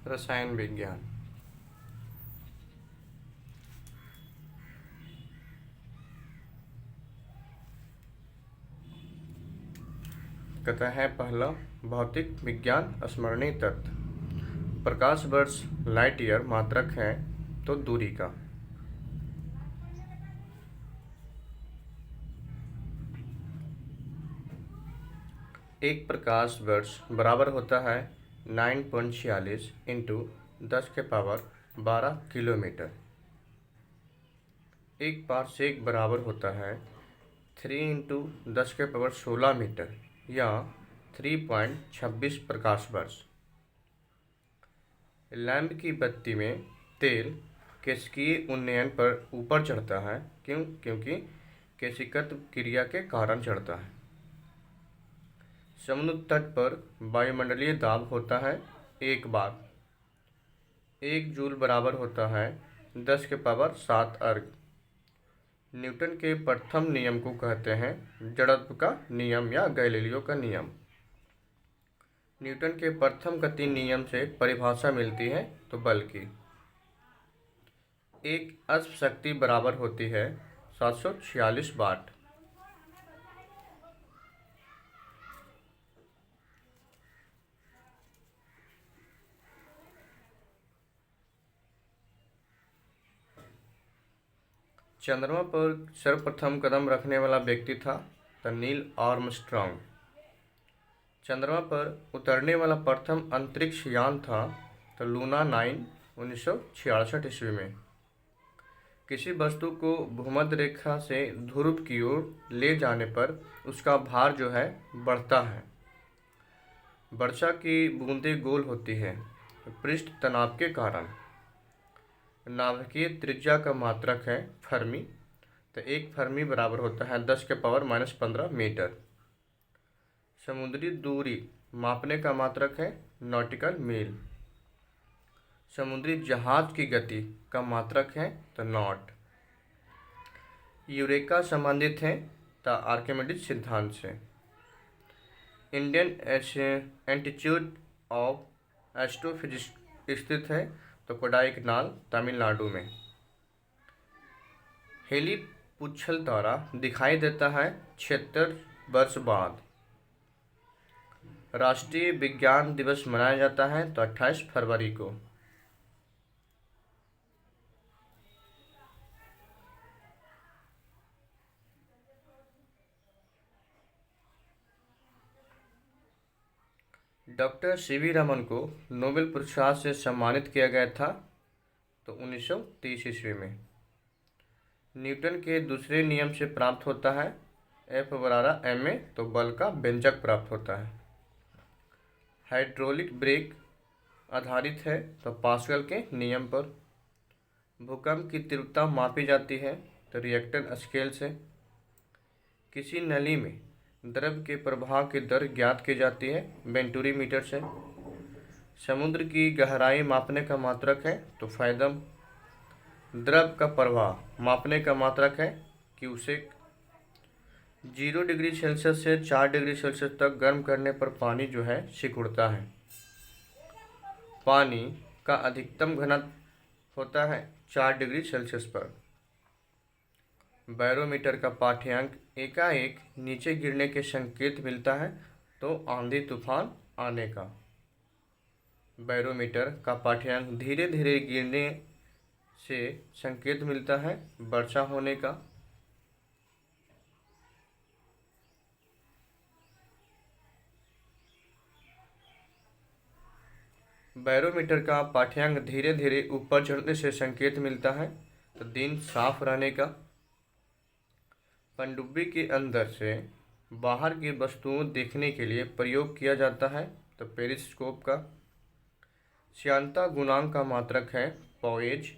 रसायन विज्ञान। कहता है पहला, भौतिक विज्ञान स्मरणीय तत्व। प्रकाश वर्ष लाइट ईयर मात्रक है तो दूरी का। एक प्रकाश वर्ष बराबर होता है 9.46 इंटू 10⁻12 किलोमीटर। एक पारसेक बराबर होता है 3 इंटू 10⁻16 मीटर या 3.26 प्रकाश वर्ष। लैंप की बत्ती में तेल केशिकीय उन्नयन पर ऊपर चढ़ता है। क्यों? क्योंकि केशिकत्व क्रिया के कारण चढ़ता है। समुद्र तट पर वायुमंडलीय दाब होता है 1 बार। 1 जूल बराबर होता है 10⁻7 अर्ग। न्यूटन के प्रथम नियम को कहते हैं जड़त्व का नियम या गैलीलियो का नियम। न्यूटन के प्रथम गति नियम से परिभाषा मिलती है तो बल की। एक अश्व शक्ति बराबर होती है 746 वाट। चंद्रमा पर सर्वप्रथम कदम रखने वाला व्यक्ति था नील आर्मस्ट्रॉन्ग। चंद्रमा पर उतरने वाला प्रथम अंतरिक्ष यान था लूना 9 1966 ईस्वी में। किसी वस्तु को भूमध्य रेखा से ध्रुव की ओर ले जाने पर उसका भार जो है बढ़ता है। वर्षा की बूंदें गोल होती है पृष्ठ तनाव के कारण। नाभिकीय त्रिज्या का मात्रक है फर्मी। तो 1 फर्मी बराबर होता है 10⁻−15 मीटर। समुद्री दूरी मापने का मात्रक है नॉटिकल मील। समुद्री जहाज की गति का मात्रक है तो नॉट। यूरेका संबंधित है तो आर्किमिडीज सिद्धांत से। इंडियन इंस्टीट्यूट ऑफ एस्ट्रोफिजिक्स स्थित है तो कोडाईकनाल तमिलनाडु में। हेली पुच्छल तारा दिखाई देता है 76 वर्ष बाद। राष्ट्रीय विज्ञान दिवस मनाया जाता है तो 28 फरवरी को। डॉक्टर सीवी रमन को नोबेल पुरस्कार से सम्मानित किया गया था तो 1930 ईस्वी में। न्यूटन के दूसरे नियम से प्राप्त होता है F = ma तो बल का व्यंजक प्राप्त होता है। हाइड्रोलिक ब्रेक आधारित है तो पास्कल के नियम पर। भूकंप की तीव्रता मापी जाती है तो रिएक्टर स्केल से। किसी नली में द्रव के प्रवाह की दर ज्ञात की जाती है वेंटुरी मीटर से। समुद्र की गहराई मापने का मात्रक है तो फैदम। द्रव का प्रवाह मापने का मात्रक है क्यूसेक। 0 डिग्री सेल्सियस से 4 डिग्री सेल्सियस तक गर्म करने पर पानी जो है सिकुड़ता है। पानी का अधिकतम घनत्व होता है 4 डिग्री सेल्सियस पर। बैरोमीटर का पाठ्यांक एकाएक नीचे गिरने के संकेत मिलता है तो आंधी तूफान आने का। बैरोमीटर का पाठ्यांक धीरे धीरे गिरने से संकेत मिलता है वर्षा होने का। बैरोमीटर का पाठ्यांक धीरे धीरे ऊपर चढ़ने से संकेत मिलता है तो दिन साफ रहने का। पनडुब्बी के अंदर से बाहर की वस्तुओं देखने के लिए प्रयोग किया जाता है तो पेरिस्कोप का। श्यानता गुणांक का मात्रक है पॉएज।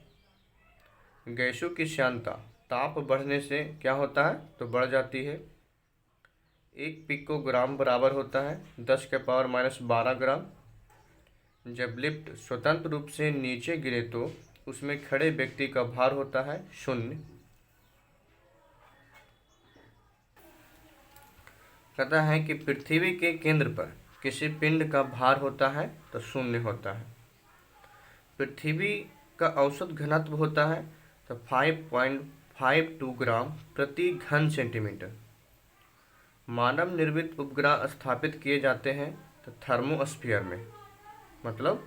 गैसों की श्यानता ताप बढ़ने से क्या होता है तो बढ़ जाती है। 1 पिकोग्राम बराबर होता है 10⁻12 ग्राम। जब लिफ्ट स्वतंत्र रूप से नीचे गिरे तो उसमें खड़े व्यक्ति का भार होता है 0। कहता है कि पृथ्वी के केंद्र पर किसी पिंड का भार होता है तो 0 होता है। पृथ्वी का औसत घनत्व होता है तो 5.52 ग्राम प्रति घन सेंटीमीटर। मानव निर्मित उपग्रह स्थापित किए जाते हैं तो थर्मोस्फीयर में, मतलब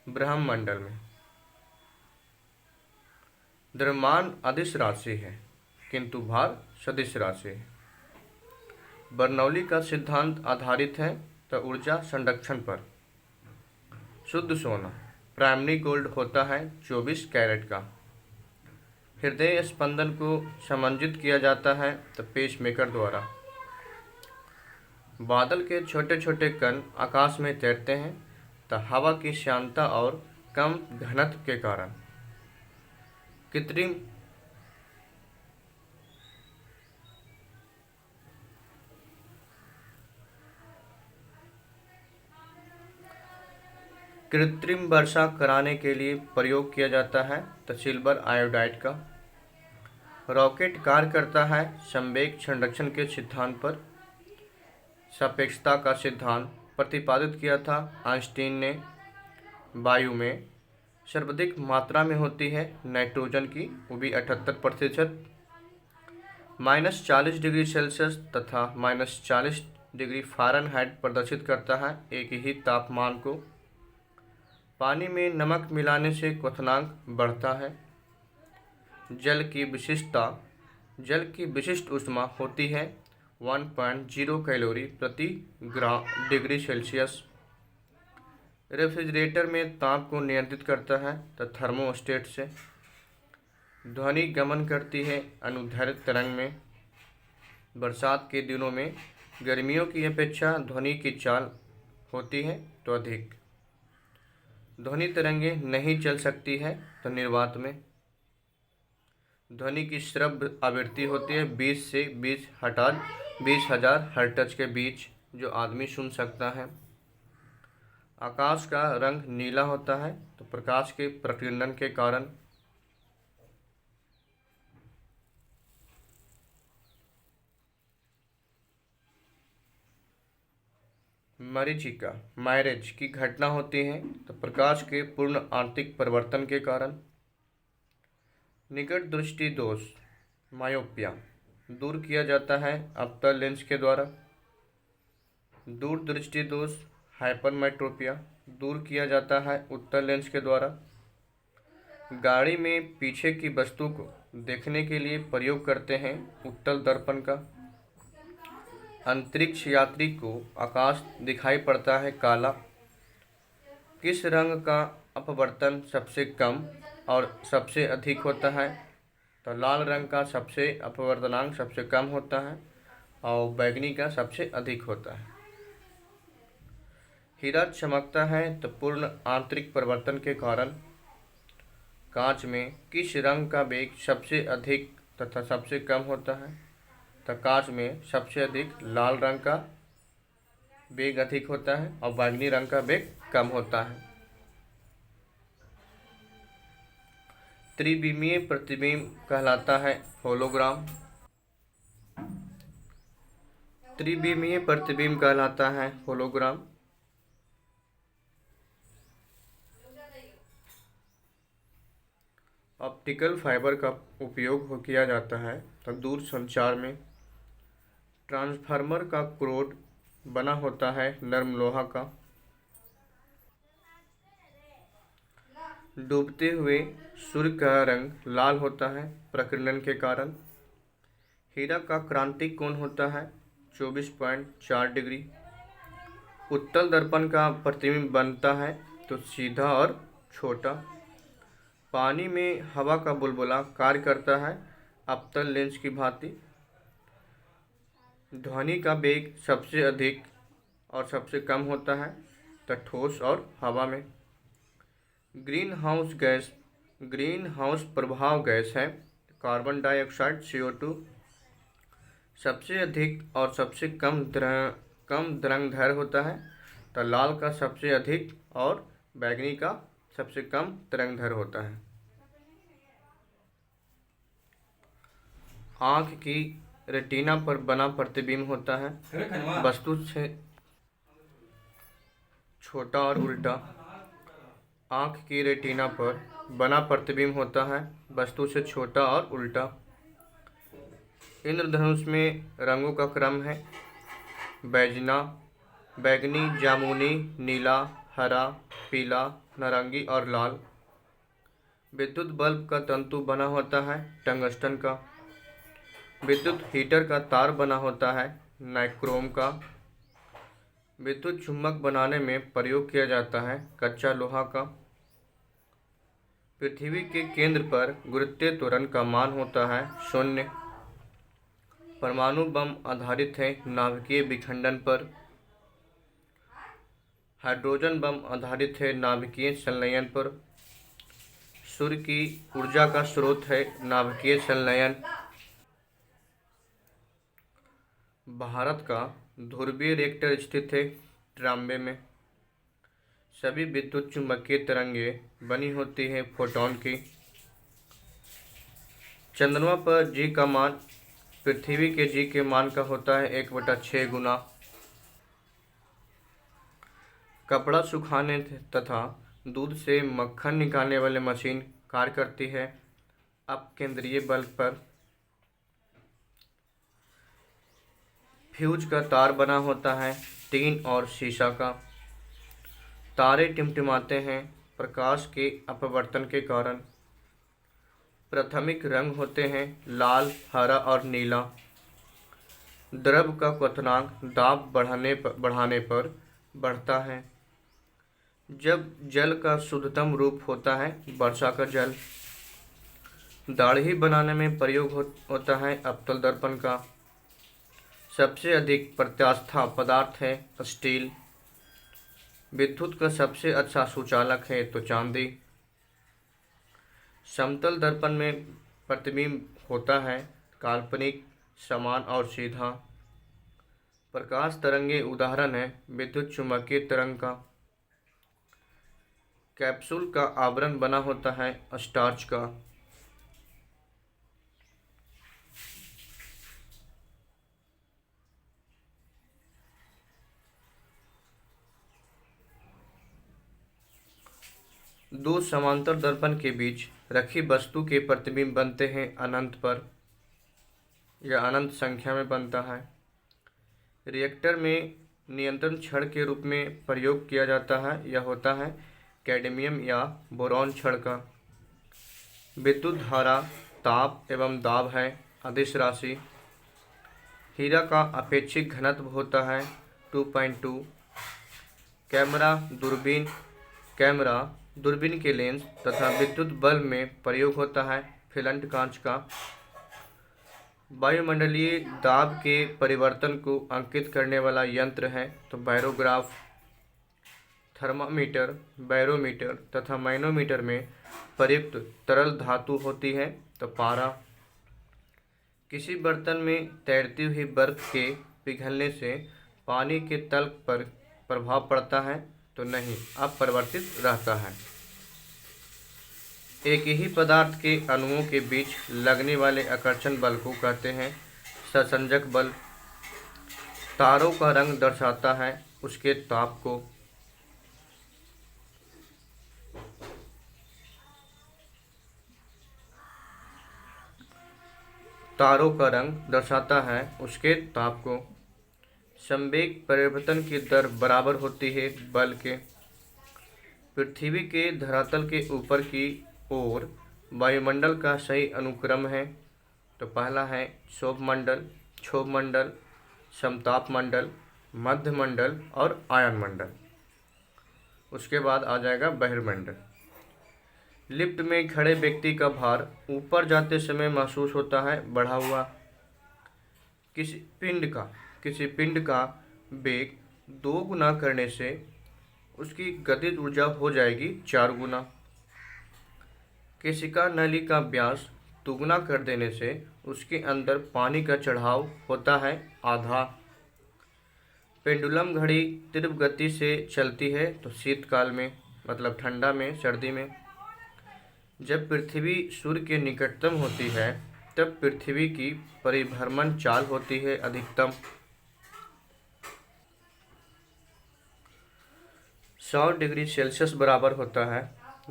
ब्रह्मंडल में। द्रव्यमान अदिश राशि है किंतु भार सदिश राशि है। बर्नौली का सिद्धांत आधारित है तो ऊर्जा संरक्षण पर। शुद्ध सोना प्राइमरी गोल्ड होता है 24 कैरेट का। हृदय स्पंदन को समंजित किया जाता है तो पेसमेकर द्वारा। बादल के छोटे छोटे कण आकाश में तैरते हैं तो हवा की श्यानता और कम घनत्व के कारण। कृत्रिम वर्षा कराने के लिए प्रयोग किया जाता है तो सिल्वर आयोडाइड का। रॉकेट कार्य करता है संवेग संरक्षण के सिद्धांत पर। सापेक्षता का सिद्धांत प्रतिपादित किया था आइंस्टीन ने। वायु में सर्वाधिक मात्रा में होती है नाइट्रोजन की, वो भी 78%। -40 डिग्री सेल्सियस तथा -40 डिग्री फ़ारेनहाइट प्रदर्शित करता है एक ही तापमान को। पानी में नमक मिलाने से क्वथनांक बढ़ता है। जल की विशिष्ट ऊष्मा होती है 1.0 कैलोरी प्रति डिग्री सेल्सियस। रेफ्रिजरेटर में ताप को नियंत्रित करता है तो थर्मोस्टेट से। ध्वनि गमन करती है अनुदैर्घ्य तरंग में। बरसात के दिनों में गर्मियों की अपेक्षा ध्वनि की चाल होती है तो अधिक। ध्वनि तरंगें नहीं चल सकती है तो निर्वात में। ध्वनि की श्रव्य आवृत्ति होती है 20 से 20,000 हर्ट्ज के बीच, जो आदमी सुन सकता है। आकाश का रंग नीला होता है तो प्रकाश के प्रकीर्णन के कारण। मरीचिका मैरेज की घटना होती है तो प्रकाश के पूर्ण आंतरिक परिवर्तन के कारण। निकट दृष्टि दोष मायोपिया दूर किया जाता है अवतल लेंस के द्वारा। दूर दृष्टि दोष हाइपरमेट्रोपिया दूर किया जाता है उत्तल लेंस के द्वारा। गाड़ी में पीछे की वस्तु को देखने के लिए प्रयोग करते हैं उत्तल दर्पण का। अंतरिक्ष यात्री को आकाश दिखाई पड़ता है काला। किस रंग का अपवर्तन सबसे कम और सबसे अधिक होता है तो लाल रंग का सबसे अपवर्तनांक सबसे कम होता है और बैंगनी का सबसे अधिक होता है। हीरा चमकता है तो पूर्ण आंतरिक परिवर्तन के कारण। कांच में किस रंग का वेग सबसे अधिक तथा सबसे कम होता है तो कांच में सबसे अधिक लाल रंग का वेग अधिक होता है और बैंगनी रंग का वेग कम होता है। त्रिविमीय प्रतिबिंब कहलाता है होलोग्राम। त्रिविमीय प्रतिबिंब कहलाता है होलोग्राम। ऑप्टिकल फाइबर का उपयोग किया जाता है तो दूर संचार में। ट्रांसफार्मर का क्रोड बना होता है नरम लोहा का। डूबते हुए सूर्य का रंग लाल होता है प्रकीर्णन के कारण। हीरा का क्रांतिक कोण होता है 24.4 डिग्री। उत्तल दर्पण का प्रतिबिंब बनता है तो सीधा और छोटा। पानी में हवा का बुलबुला कार्य करता है अवतल लेंस की भांति। ध्वनि का वेग सबसे अधिक और सबसे कम होता है तो ठोस और हवा में। ग्रीन हाउस प्रभाव गैस है कार्बन डाइऑक्साइड CO2। सबसे अधिक और सबसे कम तरंगदैर्घ्य होता है तो लाल का सबसे अधिक और बैंगनी का सबसे कम तरंगदैर्घ्य होता है। आँख की रेटिना पर बना प्रतिबिंब होता है वस्तु से छोटा और उल्टा। आँख की रेटिना पर बना प्रतिबिंब होता है, वस्तु से छोटा और उल्टा। इंद्रधनुष में रंगों का क्रम है बैजना, बैगनी, जामुनी, नीला, हरा, पीला, नारंगी और लाल। विद्युत बल्ब का तंतु बना होता है टंगस्टन का। विद्युत हीटर का तार बना होता है नाइक्रोम का। विद्युत चुम्बक बनाने में प्रयोग किया जाता है कच्चा लोहा का। पृथ्वी के केंद्र पर गुरुत्वीय त्वरण का मान होता है 0। परमाणु बम आधारित है नाभिकीय विखंडन पर। हाइड्रोजन बम आधारित है नाभिकीय संलयन पर। सूर्य की ऊर्जा का स्रोत है नाभिकीय संलयन। भारत का ध्रुवीय रिएक्टर स्थित है ट्राम्बे में। सभी विद्युत चुम्बकीय तरंगे बनी होती है फोटॉन की। चंद्रमा पर जी का मान पृथ्वी के जी के मान का होता है 1/6 गुना। कपड़ा सुखाने तथा दूध से मक्खन निकालने वाली मशीन कार्य करती है अपकेंद्रीय बल पर। फ्यूज का तार बना होता है टीन और शीशा का। तारे टिमटिमाते हैं प्रकाश के अपवर्तन के कारण। प्राथमिक रंग होते हैं लाल, हरा और नीला। द्रव का क्वथनांक दाब बढ़ाने पर बढ़ता है। जब जल का शुद्धतम रूप होता है वर्षा का जल। दाढ़ी बनाने में प्रयोग होता है अवतल दर्पण का। सबसे अधिक प्रत्यास्था पदार्थ है स्टील। विद्युत का सबसे अच्छा सुचालक है तो चांदी। समतल दर्पण में प्रतिबिंब होता है काल्पनिक, समान और सीधा। प्रकाश तरंगे उदाहरण है विद्युत चुम्बकीय तरंग का। कैप्सूल का आवरण बना होता है स्टार्च का। दो समांतर दर्पण के बीच रखी वस्तु के प्रतिबिंब बनते हैं अनंत पर। यह अनंत संख्या में बनता है। रिएक्टर में नियंत्रण छड़ के रूप में प्रयोग किया जाता है। यह होता है कैडमियम या बोरॉन छड़ का। विद्युत धारा ताप एवं दाब है अदिश राशि। हीरा का अपेक्षिक घनत्व होता है 2.2। कैमरा दूरबीन के लेंस तथा विद्युत बल्ब में प्रयोग होता है फिलंट कांच का। वायुमंडलीय दाब के परिवर्तन को अंकित करने वाला यंत्र है तो बारोग्राफ। थर्मामीटर, बैरोमीटर तथा मैनोमीटर में प्रयुक्त तरल धातु होती है तो पारा। किसी बर्तन में तैरती हुई बर्फ के पिघलने से पानी के तल पर प्रभाव पड़ता है तो नहीं, अपरिवर्तित रहता है। एक ही पदार्थ के अणुओं के बीच लगने वाले आकर्षण बल को कहते हैं संसंजक बल। तारों का रंग दर्शाता है उसके ताप को। तारों का रंग दर्शाता है उसके ताप को। संवेग परिवर्तन की दर बराबर होती है बल के। पृथ्वी के धरातल के ऊपर की ओर वायुमंडल का सही अनुक्रम है तो पहला है क्षोभ मंडल, समताप मंडल, मध्य मंडल और आयन मंडल। उसके बाद आ जाएगा बहिर्मंडल। लिफ्ट में खड़े व्यक्ति का भार ऊपर जाते समय महसूस होता है बढ़ा हुआ। किसी पिंड का वेग 2 गुना करने से उसकी गतिज ऊर्जा हो जाएगी 4 गुना। केशिका नली का व्यास दुगुना कर देने से उसके अंदर पानी का चढ़ाव होता है आधा। पेंडुलम घड़ी तीव्र गति से चलती है तो शीतकाल में, मतलब ठंडा में, सर्दी में। जब पृथ्वी सूर्य के निकटतम होती है तब पृथ्वी की परिभ्रमण चाल होती है अधिकतम। 100 डिग्री सेल्सियस बराबर होता है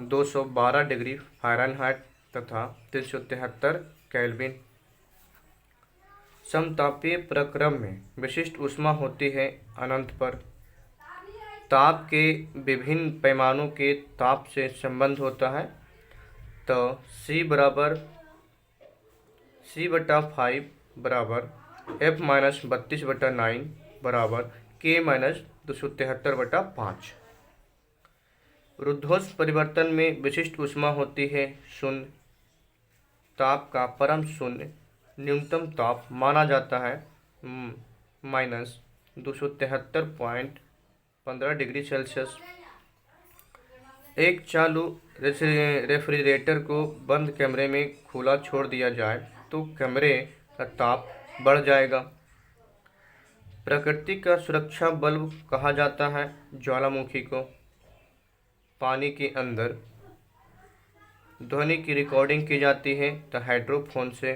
212 डिग्री फ़ारेनहाइट तथा 373 केल्विन। समतापीय प्रक्रम में विशिष्ट ऊष्मा होती है अनंत पर। ताप के विभिन्न पैमानों के ताप से संबंध होता है। तो C/5 बराबर F-32/9 बराबर K-273/5। रुद्धोष्म परिवर्तन में विशिष्ट ऊष्मा होती है शून्य। ताप का परम शून्य न्यूनतम ताप माना जाता है -273.15 डिग्री सेल्सियस। एक चालू रेफ्रिजरेटर को बंद कमरे में खुला छोड़ दिया जाए तो कमरे का ताप बढ़ जाएगा। प्रकृति का सुरक्षा बल्ब कहा जाता है ज्वालामुखी को। पानी के अंदर ध्वनि की रिकॉर्डिंग की जाती है तो हाइड्रोफोन से।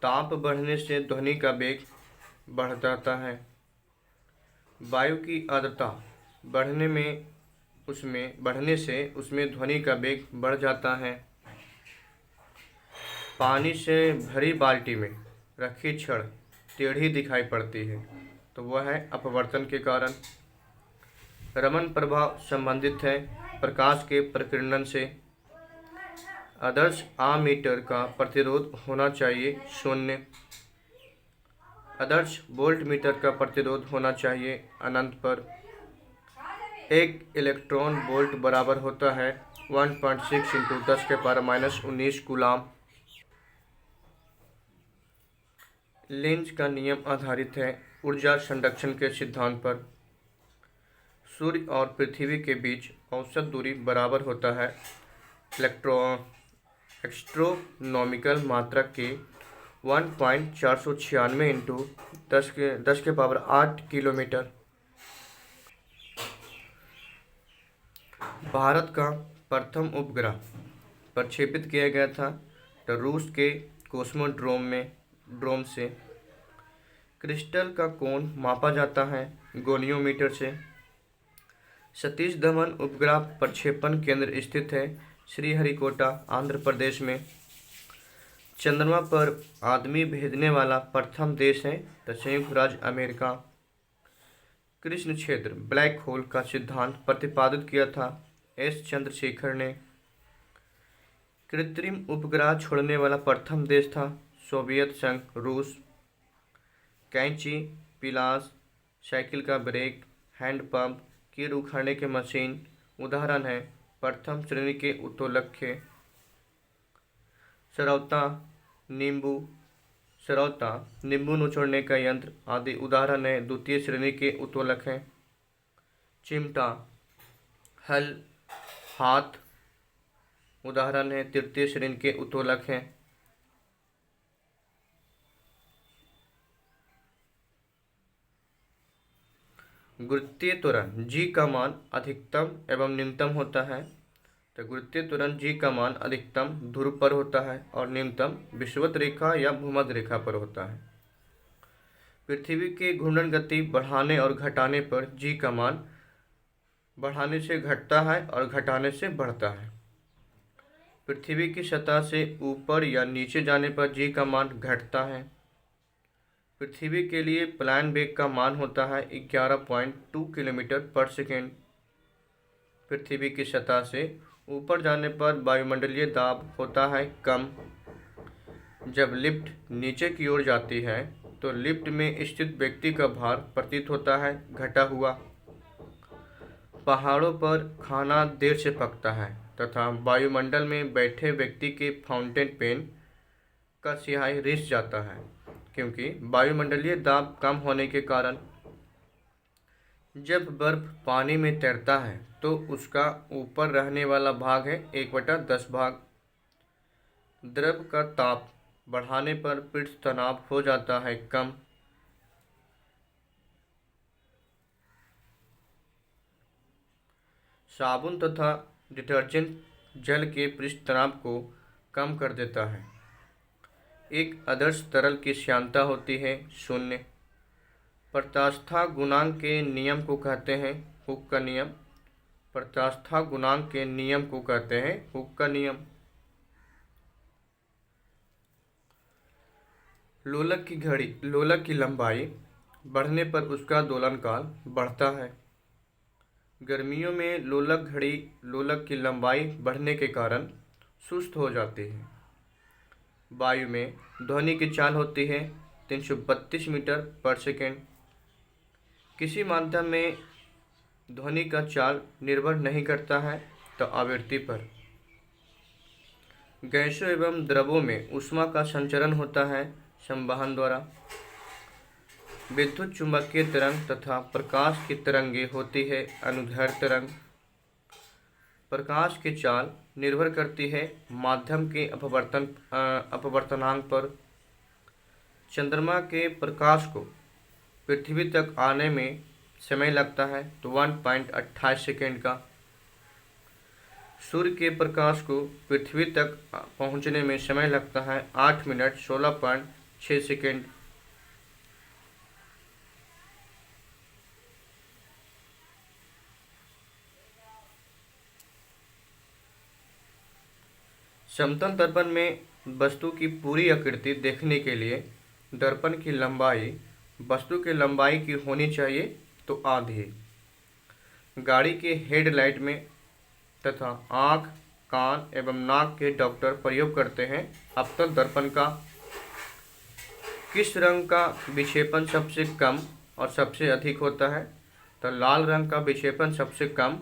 ताप बढ़ने से ध्वनि का वेग बढ़ जाता है। वायु की आर्द्रता बढ़ने से उसमें ध्वनि का वेग बढ़ जाता है। पानी से भरी बाल्टी में रखी छड़ टेढ़ी दिखाई पड़ती है तो वह है अपवर्तन के कारण। रमन प्रभाव संबंधित है प्रकाश के प्रकीर्णन से। आदर्श आमीटर का प्रतिरोध होना चाहिए 0। आदर्श वोल्टमीटर का प्रतिरोध होना चाहिए अनंत पर। एक इलेक्ट्रॉन वोल्ट बराबर होता है 1.6 × 10⁻⁻19 कूलाम। लेंज का नियम आधारित है ऊर्जा संरक्षण के सिद्धांत पर। सूर्य और पृथ्वी के बीच औसत दूरी बराबर होता है एस्ट्रोनॉमिकल मात्रक के 1.496 × 10⁸ किलोमीटर। भारत का प्रथम उपग्रह प्रक्षेपित किया गया था तो रूस के कोस्मोड्रोम से। क्रिस्टल का कोण मापा जाता है गोनियोमीटर से। सतीश धवन उपग्रह प्रक्षेपण केंद्र स्थित है श्रीहरिकोटा आंध्र प्रदेश में। चंद्रमा पर आदमी भेजने वाला प्रथम देश है तो संयुक्त राज्य अमेरिका। कृष्ण क्षेत्र ब्लैक होल का सिद्धांत प्रतिपादित किया था एस चंद्रशेखर ने। कृत्रिम उपग्रह छोड़ने वाला प्रथम देश था सोवियत संघ रूस। कैंची, पिलास, साइकिल का ब्रेक, हैंडपंप, कील उखाड़ने की मशीन उदाहरण है प्रथम श्रेणी के उत्तोलक। सरौता, नींबू निचोड़ने का यंत्र आदि उदाहरण है द्वितीय श्रेणी के उत्तोलक हैं। चिमटा, हल, हाथ उदाहरण है तृतीय श्रेणी के उत्तोलक हैं। गुरुत्वीय त्वरण जी का मान अधिकतम एवं न्यूनतम होता है तो गुरुत्वीय त्वरण जी का मान अधिकतम ध्रुव पर होता है और न्यूनतम विषुवत रेखा या भूमध्य रेखा पर होता है। पृथ्वी के घूर्णन गति बढ़ाने और घटाने पर जी का मान बढ़ाने से घटता है और घटाने से बढ़ता है। पृथ्वी की सतह से ऊपर या नीचे जाने पर जी का मान घटता है। पृथ्वी के लिए प्लान वेग का मान होता है 11.2 किलोमीटर पर सेकेंड। पृथ्वी की सतह से ऊपर जाने पर वायुमंडलीय दाब होता है कम। जब लिफ्ट नीचे की ओर जाती है तो लिफ्ट में स्थित व्यक्ति का भार प्रतीत होता है घटा हुआ। पहाड़ों पर खाना देर से पकता है तथा वायुमंडल में बैठे व्यक्ति के फाउंटेन पेन का स्याही रिस जाता है क्योंकि वायुमंडलीय दाब कम होने के कारण। जब बर्फ पानी में तैरता है तो उसका ऊपर रहने वाला भाग है 1/10 भाग। द्रव का ताप बढ़ाने पर पृष्ठ तनाव हो जाता है कम। साबुन तथा डिटर्जेंट जल के पृष्ठ तनाव को कम कर देता है। एक आदर्श तरल की श्यानता होती है 0। प्रत्यास्था गुणांक के नियम को कहते हैं हुक का नियम। प्रत्यास्था गुणांक के नियम को कहते हैं हुक का नियम। लोलक की लंबाई बढ़ने पर उसका दोलन काल बढ़ता है। गर्मियों में लोलक की लंबाई बढ़ने के कारण सुस्त हो जाती है। वायु में ध्वनि की चाल होती है 332 मीटर पर सेकेंड। किसी माध्यम में ध्वनि का चाल निर्भर नहीं करता है तो आवृत्ति पर। गैसों एवं द्रवों में ऊष्मा का संचरण होता है संवहन द्वारा। विद्युत चुंबकीय तरंग तथा प्रकाश की तरंगें होती है अनुदैर्ध्य तरंग। प्रकाश की चाल निर्भर करती है माध्यम के अपवर्तनांक पर। चंद्रमा के प्रकाश को पृथ्वी तक आने में समय लगता है तो 1.28 सेकेंड का। सूर्य के प्रकाश को पृथ्वी तक पहुंचने में समय लगता है 8 मिनट 16.6 सेकेंड। समतल दर्पण में वस्तु की पूरी आकृति देखने के लिए दर्पण की लंबाई वस्तु की लंबाई की होनी चाहिए तो आधी। गाड़ी के हेडलाइट में तथा आँख, कान एवं नाक के डॉक्टर प्रयोग करते हैं अवतल दर्पण का। किस रंग का विक्षेपण सबसे कम और सबसे अधिक होता है तो लाल रंग का विक्षेपण सबसे कम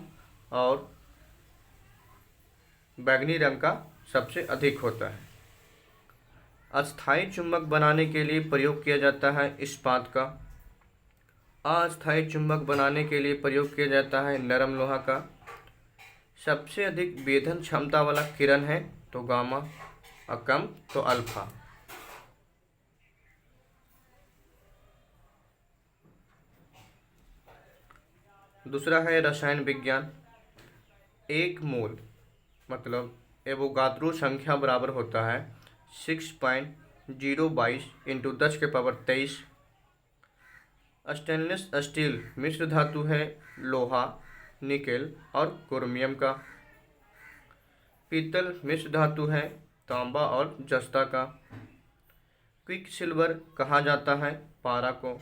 और बैंगनी रंग का सबसे अधिक होता है। अस्थायी चुंबक बनाने के लिए प्रयोग किया जाता है इस्पात का। अस्थायी चुंबक बनाने के लिए प्रयोग किया जाता है नरम लोहा का। सबसे अधिक वेधन क्षमता वाला किरण है तो गामा और कम तो अल्फा। दूसरा है रसायन विज्ञान। एक मोल मतलब एवोगाद्रो संख्या बराबर होता है 6.022 × 10⁻23। स्टेनलेस स्टील मिश्र धातु है लोहा, निकेल और क्रोमियम का। पीतल मिश्र धातु है तांबा और जस्ता का। क्विक सिल्वर कहा जाता है पारा को।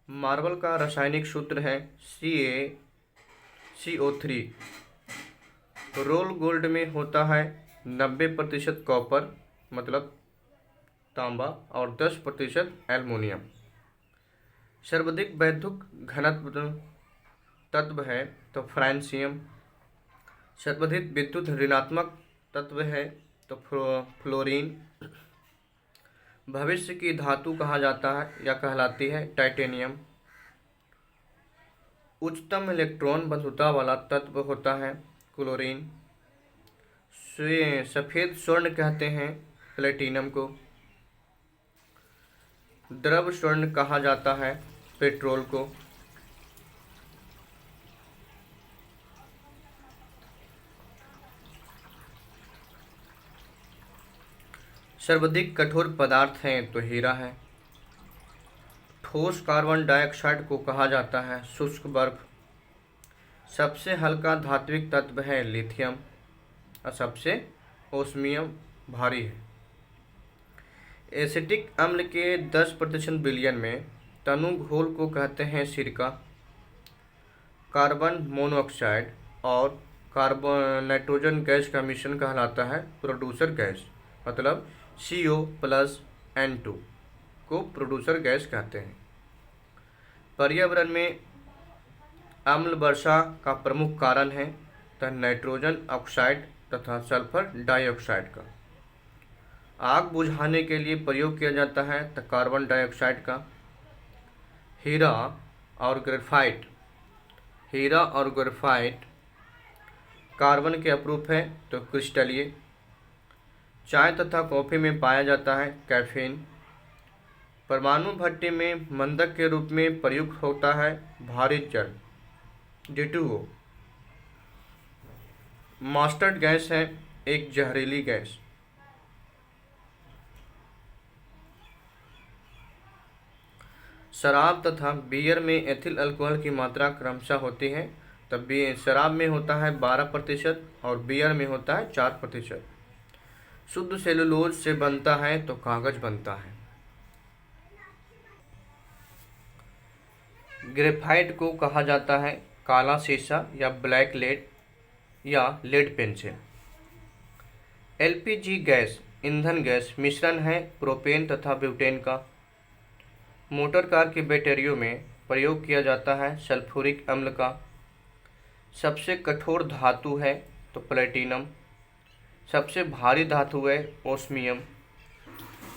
मार्बल का रासायनिक सूत्र है CaCO3। रोल गोल्ड में होता है 90% कॉपर मतलब तांबा और 10% एल्युमिनियम। सर्वाधिक वैद्युत घनत्व तत्व है तो फ्रांसियम। सर्वाधिक विद्युत ऋणात्मक तत्व है तो फ्लोरीन। भविष्य की धातु कहा जाता है या कहलाती है टाइटेनियम। उच्चतम इलेक्ट्रॉन बंधुता वाला तत्व होता है क्लोरीन। सफ़ेद स्वर्ण कहते हैं प्लेटिनम को। द्रव स्वर्ण कहा जाता है पेट्रोल को। सर्वाधिक कठोर पदार्थ है तो हीरा है। ठोस कार्बन डाइऑक्साइड को कहा जाता है शुष्क बर्फ। सबसे हल्का धात्विक तत्व है लिथियम और सबसे ओस्मियम भारी है। एसिटिक अम्ल के 10% विलयन में तनु घोल को कहते हैं सिरका। कार्बन मोनोऑक्साइड और कार्बन नाइट्रोजन गैस का मिश्रण कहलाता है प्रोड्यूसर गैस मतलब CO+N2 को प्रोड्यूसर गैस कहते हैं। पर्यावरण में अम्ल वर्षा का प्रमुख कारण है तथा नाइट्रोजन ऑक्साइड तथा सल्फर डाइऑक्साइड का। आग बुझाने के लिए प्रयोग किया जाता है तो कार्बन डाइऑक्साइड का। हीरा और ग्रेफाइट कार्बन के अपरूप है तो क्रिस्टलीय। चाय तथा कॉफ़ी में पाया जाता है कैफीन। परमाणु भट्टी में मंदक के रूप में प्रयुक्त होता है भारी जल D2O। मास्टर्ड गैस है एक जहरीली गैस। शराब तथा बियर में एथिल अल्कोहल की मात्रा क्रमशः होती है। तब शराब में होता है 12% और बियर में होता है 4%। शुद्ध सेलुलोज से बनता है तो कागज बनता है। ग्रेफाइट को कहा जाता है काला शीशा या ब्लैक लेड या लेड पेंसिल। एलपीजी गैस ईंधन गैस मिश्रण है प्रोपेन तथा ब्यूटेन का। मोटर कार की बैटरियों में प्रयोग किया जाता है सल्फ्यूरिक अम्ल का। सबसे कठोर धातु है तो प्लेटिनम। सबसे भारी धातु है ओस्मियम।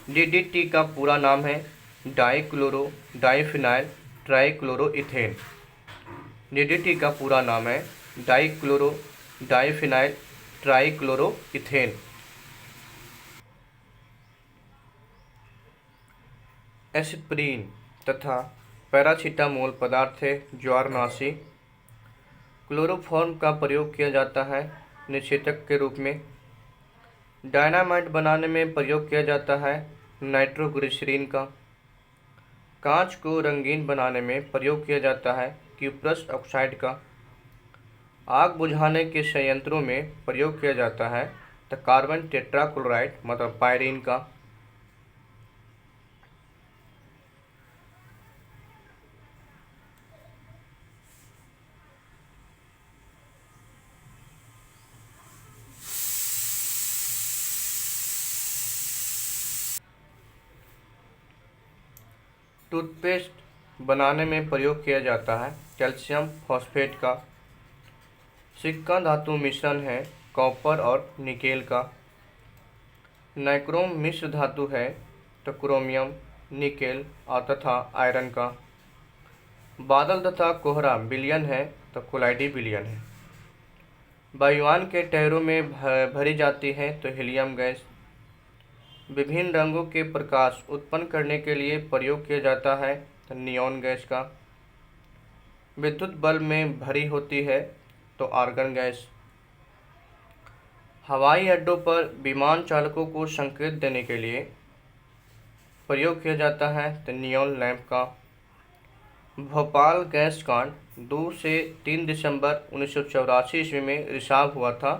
डीडीटी का पूरा नाम है डाइक्लोरो डाइफिनाइल ट्राइक्लोरोइथेन। डीडीटी का पूरा नाम है डाइक्लोरो डाइफिनाइल ट्राइक्लोरोइथेन। एस्पिरिन तथा पैरासीटामोल पदार्थ है ज्वारनाशी। क्लोरोफॉर्म का प्रयोग किया जाता है निषेचक के रूप में। डायनामाइट बनाने में प्रयोग किया जाता है नाइट्रोग्लिसरीन का। कांच को रंगीन बनाने में प्रयोग किया जाता है क्यूप्रस ऑक्साइड का। आग बुझाने के संयंत्रों में प्रयोग किया जाता है तो कार्बन टेट्राक्लोराइड मतलब पायरीन का। टूथपेस्ट बनाने में प्रयोग किया जाता है कैल्शियम फॉस्फेट का। सिक्का धातु मिश्रण है कॉपर और निकेल का। नाइक्रोम मिश्र धातु है तो क्रोमियम निकेल और तथा आयरन का। बादल तथा कोहरा विलयन है तो कोलाइडी विलयन है। वायुयान के टायरों में भरी जाती है तो हीलियम गैस। विभिन्न रंगों के प्रकाश उत्पन्न करने के लिए प्रयोग किया जाता है तो नियॉन गैस का। विद्युत बल्ब में भरी होती है तो आर्गन गैस। हवाई अड्डों पर विमान चालकों को संकेत देने के लिए प्रयोग किया जाता है तो नियॉन लैंप का। भोपाल गैस कांड 2 से 3 दिसंबर 1984 ईस्वी में रिसाव हुआ था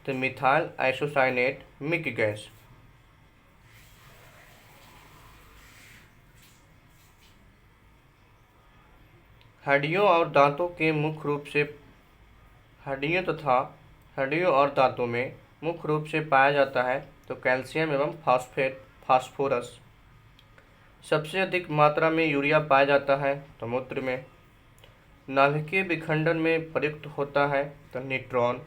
तो मिथाइल आइसोसाइनेट मिक गैस। हड्डियों और दांतों और दांतों में मुख्य रूप से पाया जाता है तो कैल्शियम एवं फास्फोरस। सबसे अधिक मात्रा में यूरिया पाया जाता है तो मूत्र में। नाभिकीय विखंडन में प्रयुक्त होता है तो न्यूट्रॉन।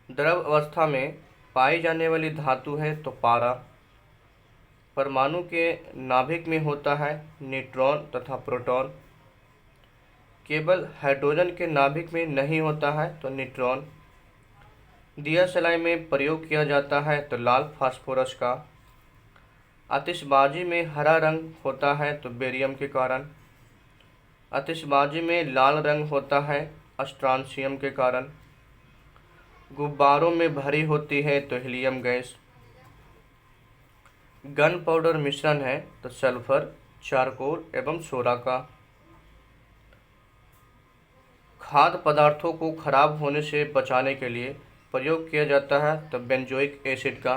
द्रव अवस्था में पाई जाने वाली धातु है तो पारा। परमाणु के नाभिक में होता है न्यूट्रॉन तथा प्रोटॉन। केवल हाइड्रोजन के नाभिक में नहीं होता है तो न्यूट्रॉन। दिया सलाई में प्रयोग किया जाता है तो लाल फास्फोरस का। आतिशबाजी में हरा रंग होता है तो बेरियम के कारण। आतिशबाजी में लाल रंग होता है स्ट्रांसियम के कारण। गुब्बारों में भरी होती है तो हीलियम गैस। गन पाउडर मिश्रण है तो सल्फर चारकोल एवं सोडा का। खाद्य पदार्थों को खराब होने से बचाने के लिए प्रयोग किया जाता है तो बेंजोइक एसिड का।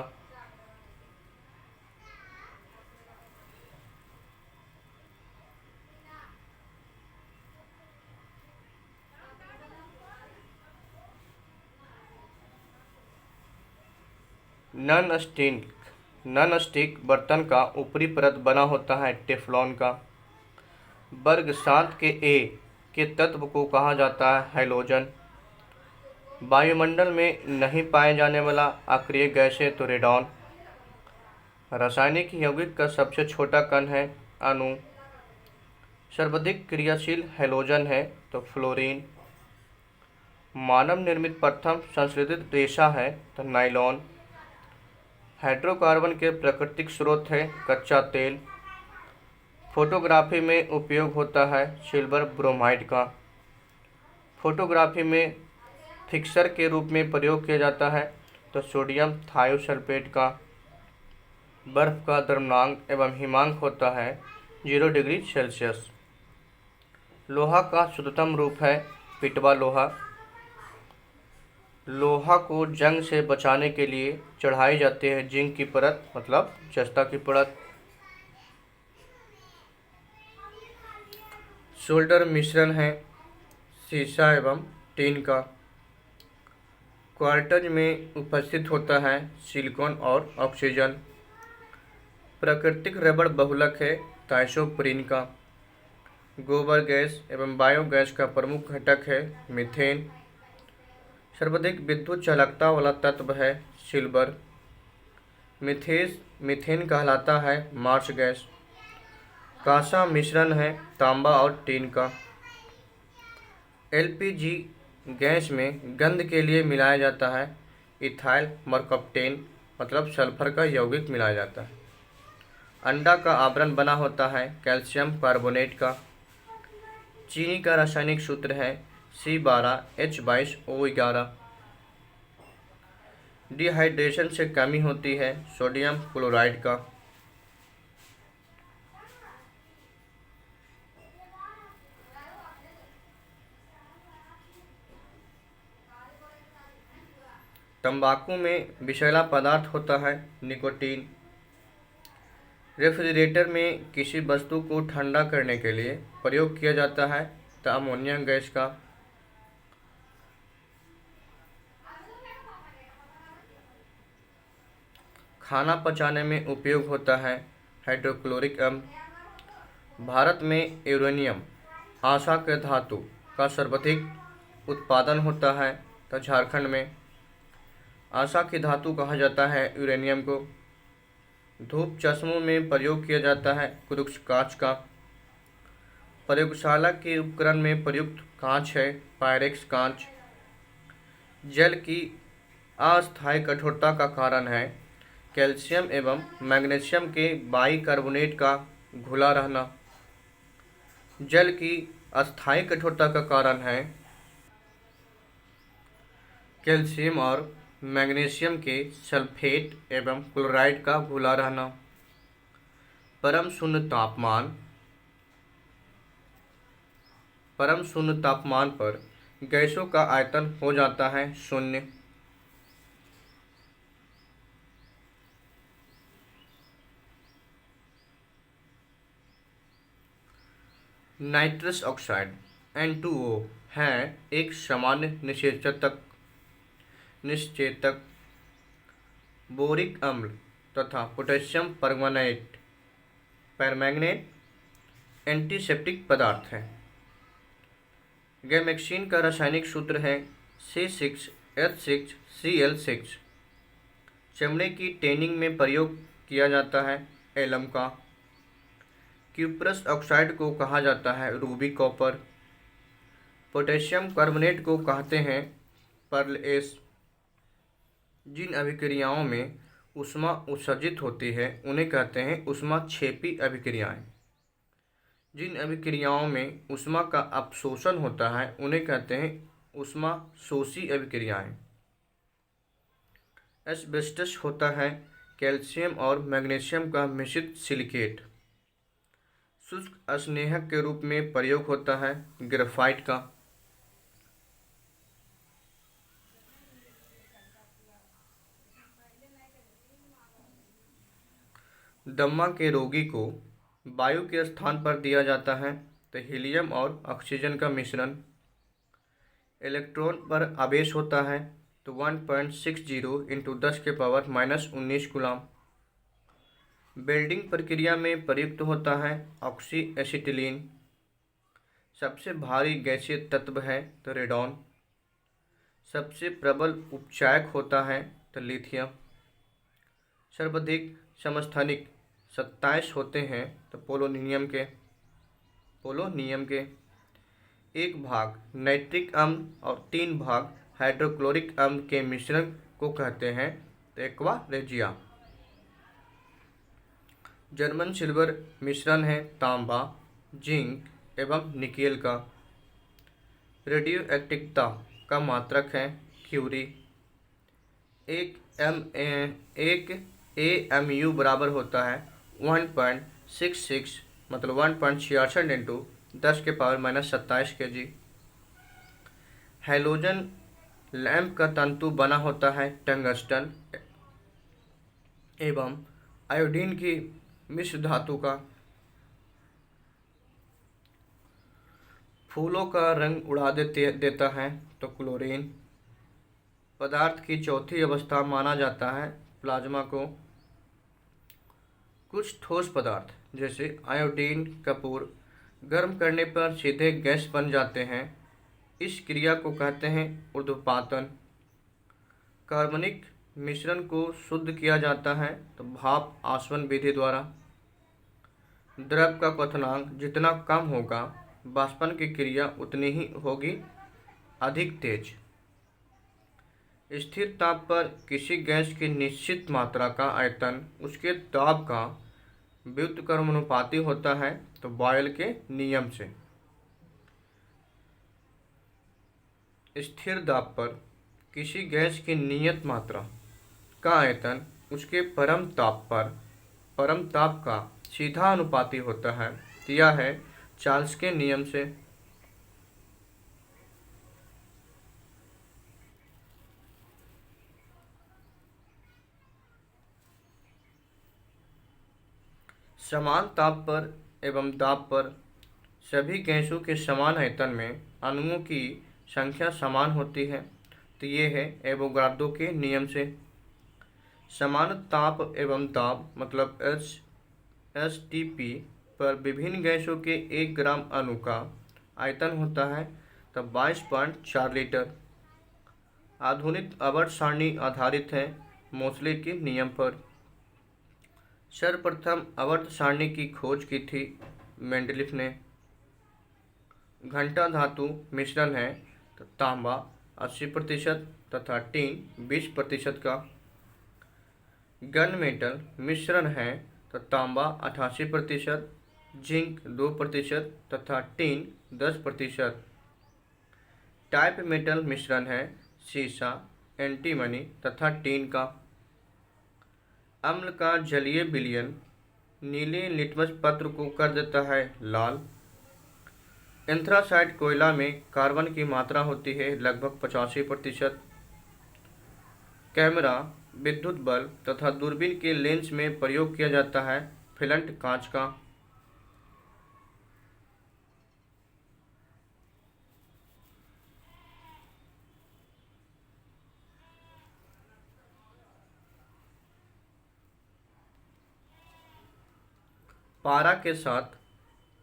नॉन स्टिक बर्तन का ऊपरी परत बना होता है टेफ्लॉन का। वर्ग 7 के ए के तत्व को कहा जाता है हैलोजन। वायुमंडल में नहीं पाए जाने वाला अक्रिय गैस है तो रेडॉन। रासायनिक यौगिक का सबसे छोटा कण है अणु। सर्वाधिक क्रियाशील हैलोजन है तो फ्लोरीन। मानव निर्मित प्रथम संश्लेषित रेशा है तो नाइलॉन। हाइड्रोकार्बन के प्राकृतिक स्रोत है कच्चा तेल। फोटोग्राफी में उपयोग होता है सिल्वर ब्रोमाइड का। फोटोग्राफी में फिक्सर के रूप में प्रयोग किया जाता है तो सोडियम थायोसल्फेट का। बर्फ का द्रव्यमान एवं हिमांक होता है 0 डिग्री सेल्सियस। लोहा का शुद्धतम रूप है पिटवा लोहा। लोहा को जंग से बचाने के लिए चढ़ाई जाती है जिंक की परत, मतलब जस्ता की परत। सोल्डर मिश्रण है सीसा एवं टीन का। क्वार्टज में उपस्थित होता है सिलिकॉन और ऑक्सीजन। प्राकृतिक रबड़ बहुलक है थाइसोप्रीन का। गोबर गैस एवं बायोगैस का प्रमुख घटक है मीथेन। सर्वाधिक विद्युत चालकता वाला तत्व है सिल्वर। मीथेन कहलाता है मार्स गैस। कांसा मिश्रण है तांबा और टीन का। एलपीजी गैस में गंध के लिए मिलाया जाता है इथाइल मरकप्टेन, मतलब सल्फर का यौगिक मिलाया जाता है। अंडा का आवरण बना होता है कैल्शियम कार्बोनेट का। चीनी का रासायनिक सूत्र है C12H22O11। डिहाइड्रेशन से कमी होती है सोडियम क्लोराइड का। तंबाकू में विषैला पदार्थ होता है निकोटीन। रेफ्रिजरेटर में किसी वस्तु को ठंडा करने के लिए प्रयोग किया जाता है अमोनिया गैस का। खाना पचाने में उपयोग होता है हाइड्रोक्लोरिक अम्ल। भारत में यूरेनियम आशा के धातु का सर्वाधिक उत्पादन होता है तो झारखंड में। आशा की धातु कहा जाता है यूरेनियम को। धूप चश्मों में प्रयोग किया जाता है क्रूक्स कांच का। प्रयोगशाला के उपकरण में प्रयुक्त कांच है पायरेक्स कांच। जल की अस्थायी कठोरता का कारण है कैल्शियम एवं मैग्नीशियम के बाइकार्बोनेट का घुला रहना। जल की अस्थायी कठोरता का कारण है कैल्शियम और मैग्नीशियम के सल्फेट एवं क्लोराइड का घुला रहना। परम शून्य तापमान पर गैसों का आयतन हो जाता है शून्य। नाइट्रस ऑक्साइड N2O है एक सामान्य निश्चेतक। बोरिक अम्ल तथा पोटेशियम परमैंगनेट एंटीसेप्टिक पदार्थ है। गैमेक्सिन का रासायनिक सूत्र है C6H6Cl6। चमड़े की टैनिंग में प्रयोग किया जाता है एलम का। क्यूप्रस ऑक्साइड को कहा जाता है रूबी कॉपर। पोटेशियम कार्बोनेट को कहते हैं पर्ल एस। जिन अभिक्रियाओं में ऊष्मा उत्सर्जित होती है उन्हें कहते हैं ऊष्माक्षेपी अभिक्रियाएं। जिन अभिक्रियाओं में ऊष्मा का अपशोषण होता है उन्हें कहते हैं ऊष्माशोषी अभिक्रियाएं। एस्बेस्टस होता है कैल्शियम और मैग्नीशियम का मिश्रित सिलिकेट। शुष्क स्नेहक के रूप में प्रयोग होता है ग्रेफाइट का। दम्मा के रोगी को वायु के स्थान पर दिया जाता है तो हीलियम और ऑक्सीजन का मिश्रण। इलेक्ट्रॉन पर आवेश होता है तो 1.60 × 10⁻⁻19 कूलम। वेल्डिंग प्रक्रिया में प्रयुक्त होता है ऑक्सी एसिटिलीन। सबसे भारी गैसीय तत्व है तो रेडॉन। सबसे प्रबल उपचायक होता है तो लिथियम। सर्वाधिक समस्थानिक 27 होते हैं तो पोलोनियम के 1 भाग नाइट्रिक अम्ल और 3 भाग हाइड्रोक्लोरिक अम्ल के मिश्रण को कहते हैं तो एक्वा रेजिया। जर्मन सिल्वर मिश्रण है तांबा, जिंक एवं निकेल का। रेडियो एक्टिवता का मात्रक है क्यूरी। एक AMU बराबर होता है 1.66 मतलब 1.66 इंटू 10⁻⁻27 kg। हैलोजन लैंप का तंतु बना होता है टंगस्टन एवं आयोडीन की मिश्र धातु का। फूलों का रंग उड़ा देता है तो क्लोरीन। पदार्थ की चौथी अवस्था माना जाता है प्लाज्मा को। कुछ ठोस पदार्थ जैसे आयोडीन कपूर गर्म करने पर सीधे गैस बन जाते हैं। इस क्रिया को कहते हैं ऊर्ध्वपातन। कार्बनिक मिश्रण को शुद्ध किया जाता है तो भाप आसवन विधि द्वारा। द्रव का क्वथनांक जितना कम होगा वाष्पन की क्रिया उतनी ही होगी अधिक तेज। स्थिर ताप पर किसी गैस की निश्चित मात्रा का आयतन उसके दाब का व्युत्क्रमानुपाती होता है तो बॉयल के नियम से। स्थिर दाब पर किसी गैस की नियत मात्रा का आयतन उसके परम ताप का सीधा अनुपाती होता है। यह है चार्ल्स के नियम से। समान ताप पर एवं दाब पर सभी गैसों के समान आयतन में अणुओं की संख्या समान होती है तो ये है एवोगाड्रो के नियम से। समान ताप एवं दाब मतलब STP पर विभिन्न गैसों के 1 ग्राम अणु का आयतन होता है तब 22.4 लीटर। आधुनिक आवर्त सारणी आधारित है मोसले के नियम पर। सर्वप्रथम आवर्त सारणी की खोज की थी मेंडलीफ ने। घंटा धातु मिश्रण है तो तांबा 80% तथा टीन 20% का। गन मेटल मिश्रण है तो तांबा 88%, जिंक 2% तथा टीन 10%। टाइप मेटल मिश्रण है सीसा एंटीमनी तथा टीन का। अम्ल का जलीय विलयन नीले लिटमस पत्र को कर देता है लाल। एंथ्रासाइट कोयला में कार्बन की मात्रा होती है लगभग 85%। कैमरा विद्युत बल्ब तथा दूरबीन के लेंस में प्रयोग किया जाता है फिलंट कांच का। पारा के साथ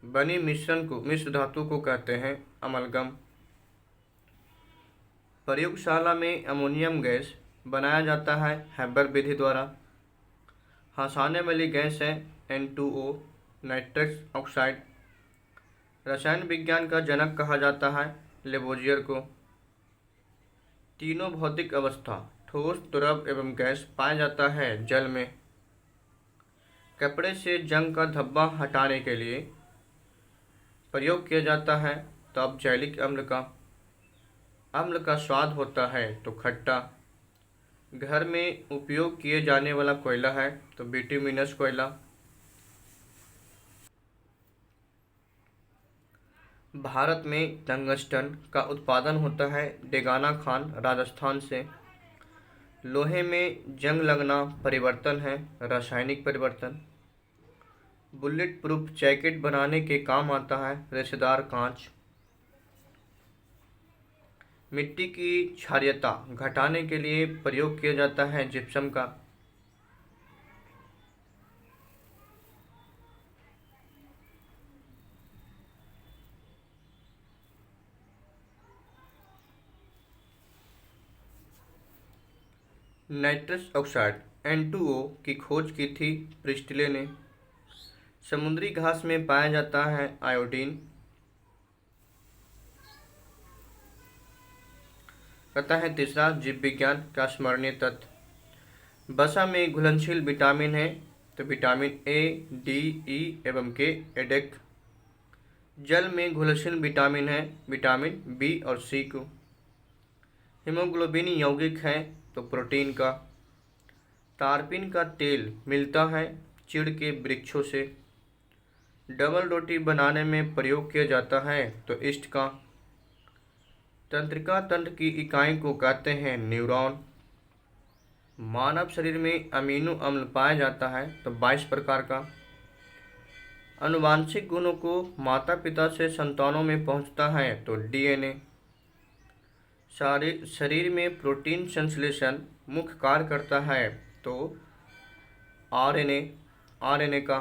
बनी मिश्र धातु को कहते हैं अमलगम। प्रयोगशाला में अमोनियम गैस बनाया जाता है हैबर विधि द्वारा। हंसाने वाली गैस है N2O नाइट्रस ऑक्साइड। रसायन विज्ञान का जनक कहा जाता है लेबोजियर को। तीनों भौतिक अवस्था ठोस द्रव एवं गैस पाया जाता है जल में। कपड़े से जंग का धब्बा हटाने के लिए प्रयोग किया जाता है तब जैविक अम्ल का। अम्ल का स्वाद होता है तो खट्टा। घर में उपयोग किए जाने वाला कोयला है तो बिटुमिनस कोयला। भारत में टंगस्टन का उत्पादन होता है डेगाना खान राजस्थान से। लोहे में जंग लगना परिवर्तन है रासायनिक परिवर्तन। बुलेट प्रूफ जैकेट बनाने के काम आता है रेशेदार कांच। मिट्टी की क्षारीयता घटाने के लिए प्रयोग किया जाता है जिप्सम का। नाइट्रस ऑक्साइड N2O की खोज की थी प्रिस्टले ने। समुद्री घास में पाया जाता है आयोडीन। कहता है तीसरा जीव विज्ञान का स्मरणीय तथ्य। वसा में घुलनशील विटामिन है तो विटामिन A, D, E एवं K एडेक। जल में घुलनशील विटामिन है विटामिन B और C को। हीमोग्लोबिन यौगिक है तो प्रोटीन का। तारपीन का तेल मिलता है चिड़ के वृक्षों से। डबल रोटी बनाने में प्रयोग किया जाता है तो ईस्ट का। तंत्रिका तंत्र की इकाई को कहते हैं न्यूरॉन। मानव शरीर में अमीनो अम्ल पाया जाता है तो 22 प्रकार का। आनुवांशिक गुणों को माता पिता से संतानों में पहुंचता है तो डीएनए। शरीर में प्रोटीन संश्लेषण मुख्य कार्य करता है तो आरएनए आरएनए का।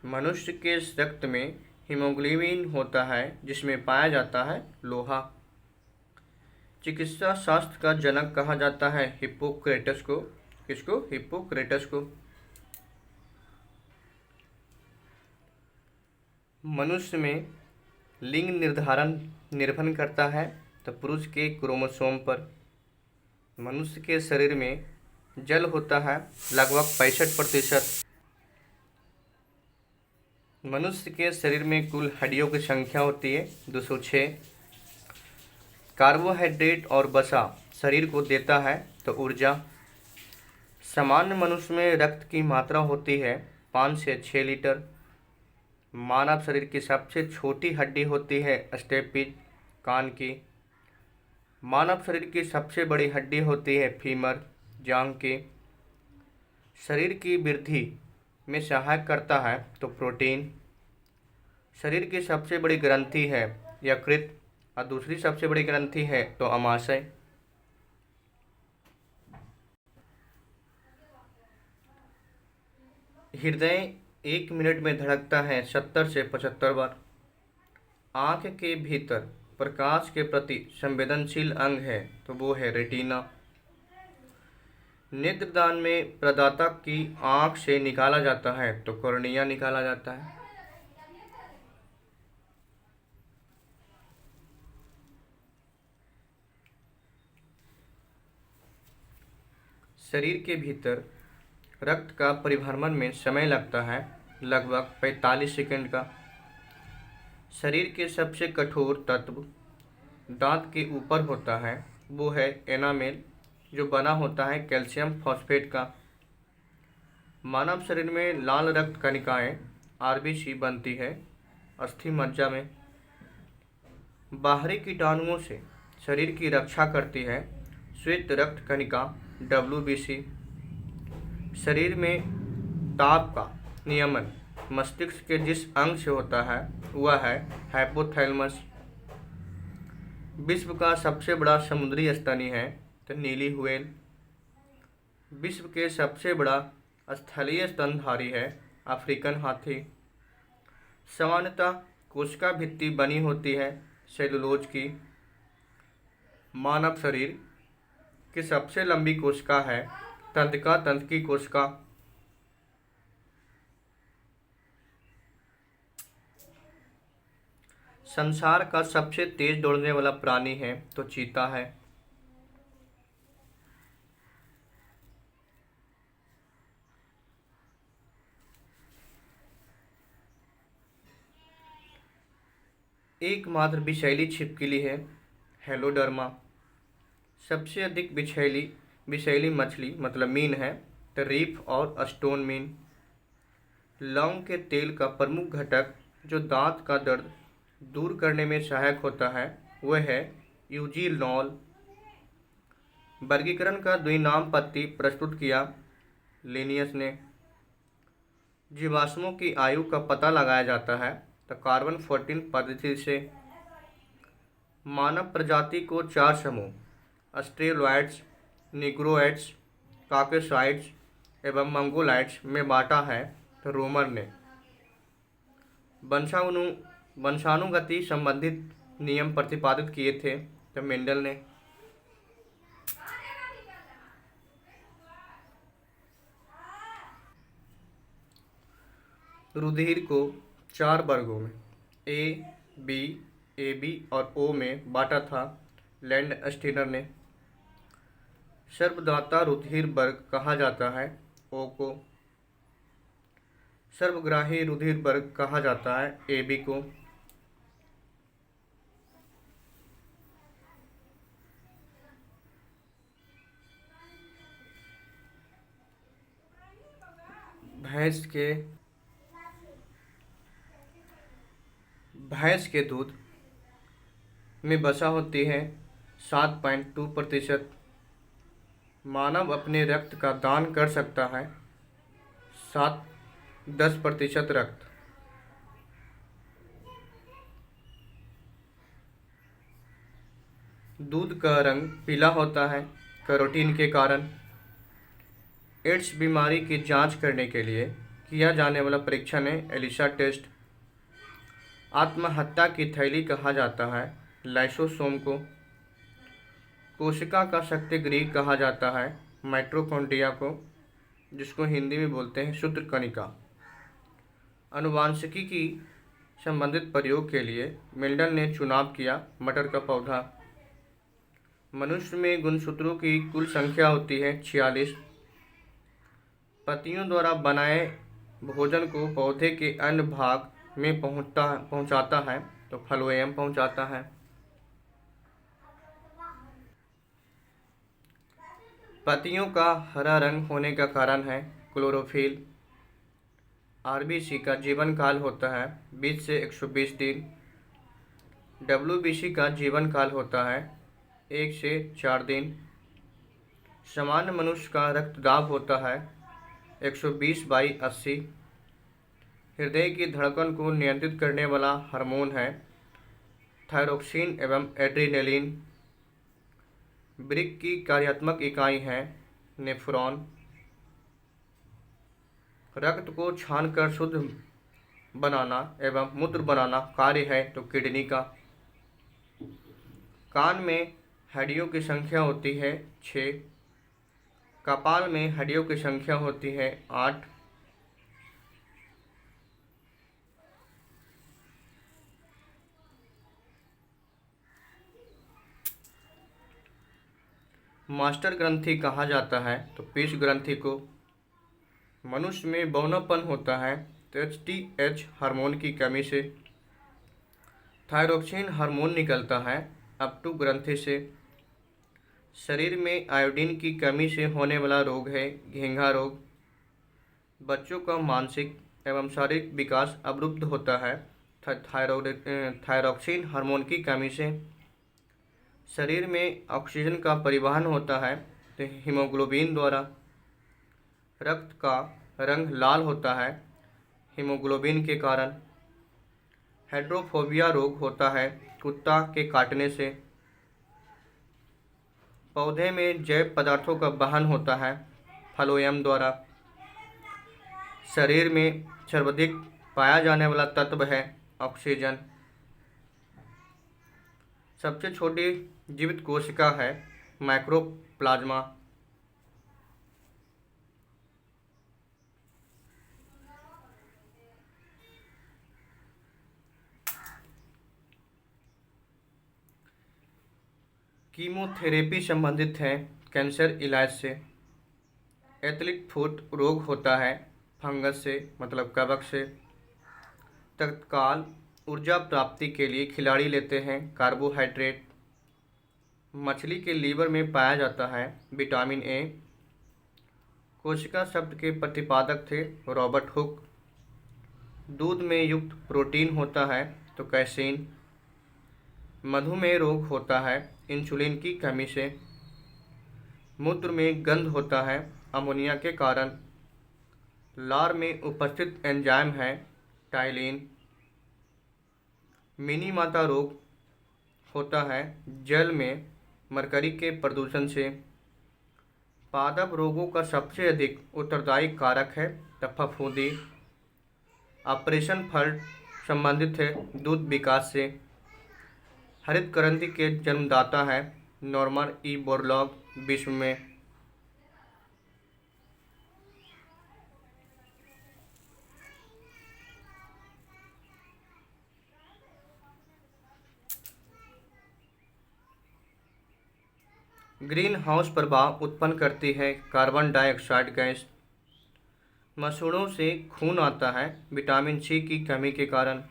मनुष्य के रक्त में हीमोग्लोबिन होता है जिसमें पाया जाता है लोहा। चिकित्सा शास्त्र का जनक कहा जाता है हिप्पोक्रेटस को। किसको? हिप्पोक्रेटस को। मनुष्य में लिंग निर्धारण निर्भर करता है तो पुरुष के क्रोमोसोम पर। मनुष्य के शरीर में जल होता है लगभग 65%। मनुष्य के शरीर में कुल हड्डियों की संख्या होती है 206। कार्बोहाइड्रेट और वसा शरीर को देता है तो ऊर्जा। सामान्य मनुष्य में रक्त की मात्रा होती है 5 से 6 लीटर। मानव शरीर की सबसे छोटी हड्डी होती है स्टेपिज, कान की। मानव शरीर की सबसे बड़ी हड्डी होती है फीमर, जांघ की। शरीर की वृद्धि में सहायक करता है तो प्रोटीन। शरीर की सबसे बड़ी ग्रंथि है यकृत और दूसरी सबसे बड़ी ग्रंथि है तो अमाशय। हृदय 1 मिनट में धड़कता है 70 से 75 बार। आँख के भीतर प्रकाश के प्रति संवेदनशील अंग है तो वो है रेटिना। नेत्रदान में प्रदाता की आँख से निकाला जाता है तो कॉर्निया निकाला जाता है। शरीर के भीतर रक्त का परिभ्रमण में समय लगता है लगभग 45 सेकंड का। शरीर के सबसे कठोर तत्व दांत के ऊपर होता है वो है एनामेल, जो बना होता है कैल्शियम फॉस्फेट का। मानव शरीर में लाल रक्त कणिकाएं आरबीसी बनती है अस्थि मज्जा में। बाहरी कीटाणुओं से शरीर की रक्षा करती है श्वेत रक्त कणिका डब्ल्यूबीसी। शरीर में ताप का नियमन मस्तिष्क के जिस अंग से होता है वह है हाइपोथैलेमस। विश्व का सबसे बड़ा समुद्री स्तनी है तो नीली व्हेल। विश्व के सबसे बड़ा स्थलीय स्तनधारी है अफ्रीकन हाथी। सामान्यतः कोशिका भित्ति बनी होती है सेलुलोज की। मानव शरीर की सबसे लंबी कोशिका है तंत्रिका तंत्र की कोशिका। संसार का सबसे तेज दौड़ने वाला प्राणी है तो चीता है। एकमात्र विषैली छिपकली है हेलोडर्मा। सबसे अधिक विषैली मछली मतलब मीन है तो रीफ और स्टोन मीन। लौंग के तेल का प्रमुख घटक जो दांत का दर्द दूर करने में सहायक होता है वह है यूजिनॉल। वर्गीकरण का द्विनाम पत्ती प्रस्तुत किया लिनियस ने। जीवाश्मों की आयु का पता लगाया जाता है तो कार्बन 14 पद्धति से। मानव प्रजाति को 4 समूह ऑस्ट्रेलोइड्स, निग्रोइड्स, काकेसाइड्स एवं मंगोलाइड्स में बांटा है तो रोमर ने। वंशानुगति संबंधित नियम प्रतिपादित किए थे तो मेंडल ने। रुधिर को 4 वर्गों में ए, बी, ए बी और ओ में बांटा था लैंड स्टीनर ने। सर्वदाता रुधिर वर्ग कहा जाता है ओ को। सर्वग्राही रुधिर वर्ग कहा जाता है ए बी को। भैंस के भैंस के दूध में वसा होती है 7.2%। मानव अपने रक्त का दान कर सकता है 10% रक्त। दूध का रंग पीला होता है कैरोटीन के कारण। एड्स बीमारी की जांच करने के लिए किया जाने वाला परीक्षण है एलिसा टेस्ट। आत्महत्या की थैली कहा जाता है लाइसोसोम को। कोशिका का शक्ति गृह कहा जाता है माइटोकॉन्ड्रिया को, जिसको हिंदी में बोलते हैं सूत्र कणिका। आनुवांशिकी की संबंधित प्रयोग के लिए मिल्टन ने चुनाव किया मटर का पौधा। मनुष्य में गुणसूत्रों की कुल संख्या होती है 46। पत्तियों द्वारा बनाए भोजन को पौधे के अन्य भाग में पहुंचाता है तो फ्लोएम पहुंचाता है। पत्तियों का हरा रंग होने का कारण है क्लोरोफिल। आरबीसी का जीवन काल होता है 20 से 120 दिन। डब्ल्यूबीसी का जीवन काल होता है 1 से 4 दिन। सामान्य मनुष्य का रक्तदाब होता है 120/80। हृदय की धड़कन को नियंत्रित करने वाला हार्मोन है थायरोक्सिन एवं एड्रेनलिन। वृक्क की कार्यात्मक इकाई है नेफ्रॉन। रक्त को छानकर शुद्ध बनाना एवं मूत्र बनाना कार्य है तो किडनी का। कान में हड्डियों की संख्या होती है 6। कपाल में हड्डियों की संख्या होती है 8। मास्टर ग्रंथि कहा जाता है तो पीस ग्रंथि को। मनुष्य में बौनापन होता है एचटीएच हार्मोन की कमी से। थायरोक्सिन हार्मोन निकलता है अपटू ग्रंथि से। शरीर में आयोडीन की कमी से होने वाला रोग है घेंघा रोग। बच्चों का मानसिक एवं शारीरिक विकास अवरुद्ध होता है थायरोक्सिन हार्मोन की कमी से। शरीर में ऑक्सीजन का परिवहन होता है तो हीमोग्लोबिन द्वारा। रक्त का रंग लाल होता है हीमोग्लोबिन के कारण। हाइड्रोफोबिया रोग होता है कुत्ता के काटने से। पौधे में जैव पदार्थों का वहन होता है फ्लोएम द्वारा। शरीर में सर्वाधिक पाया जाने वाला तत्व है ऑक्सीजन। सबसे छोटी जीवित कोशिका है माइक्रोप्लाज्मा। कीमोथेरेपी संबंधित है कैंसर इलाज से। एथलीट फुट रोग होता है फंगस से मतलब कवक से। तत्काल ऊर्जा प्राप्ति के लिए खिलाड़ी लेते हैं कार्बोहाइड्रेट। मछली के लीवर में पाया जाता है विटामिन ए। कोशिका शब्द के प्रतिपादक थे रॉबर्ट हुक। दूध में युक्त प्रोटीन होता है तो कैसीन। मधुमेह रोग होता है इंसुलिन की कमी से। मूत्र में गंध होता है अमोनिया के कारण। लार में उपस्थित एंजाइम है टाइलिन। मिनी माता रोग होता है जल में मरकरी के प्रदूषण से। पादप रोगों का सबसे अधिक उत्तरदायी कारक है फफूंदी। ऑपरेशन फल संबंधित है दूध विकास से। हरित क्रांति के जन्मदाता है नॉर्मन ई बोरलॉग विश्व में। ग्रीन हाउस प्रभाव उत्पन्न करती है कार्बन डाइऑक्साइड गैस। मसूड़ों से खून आता है विटामिन सी की कमी के कारण।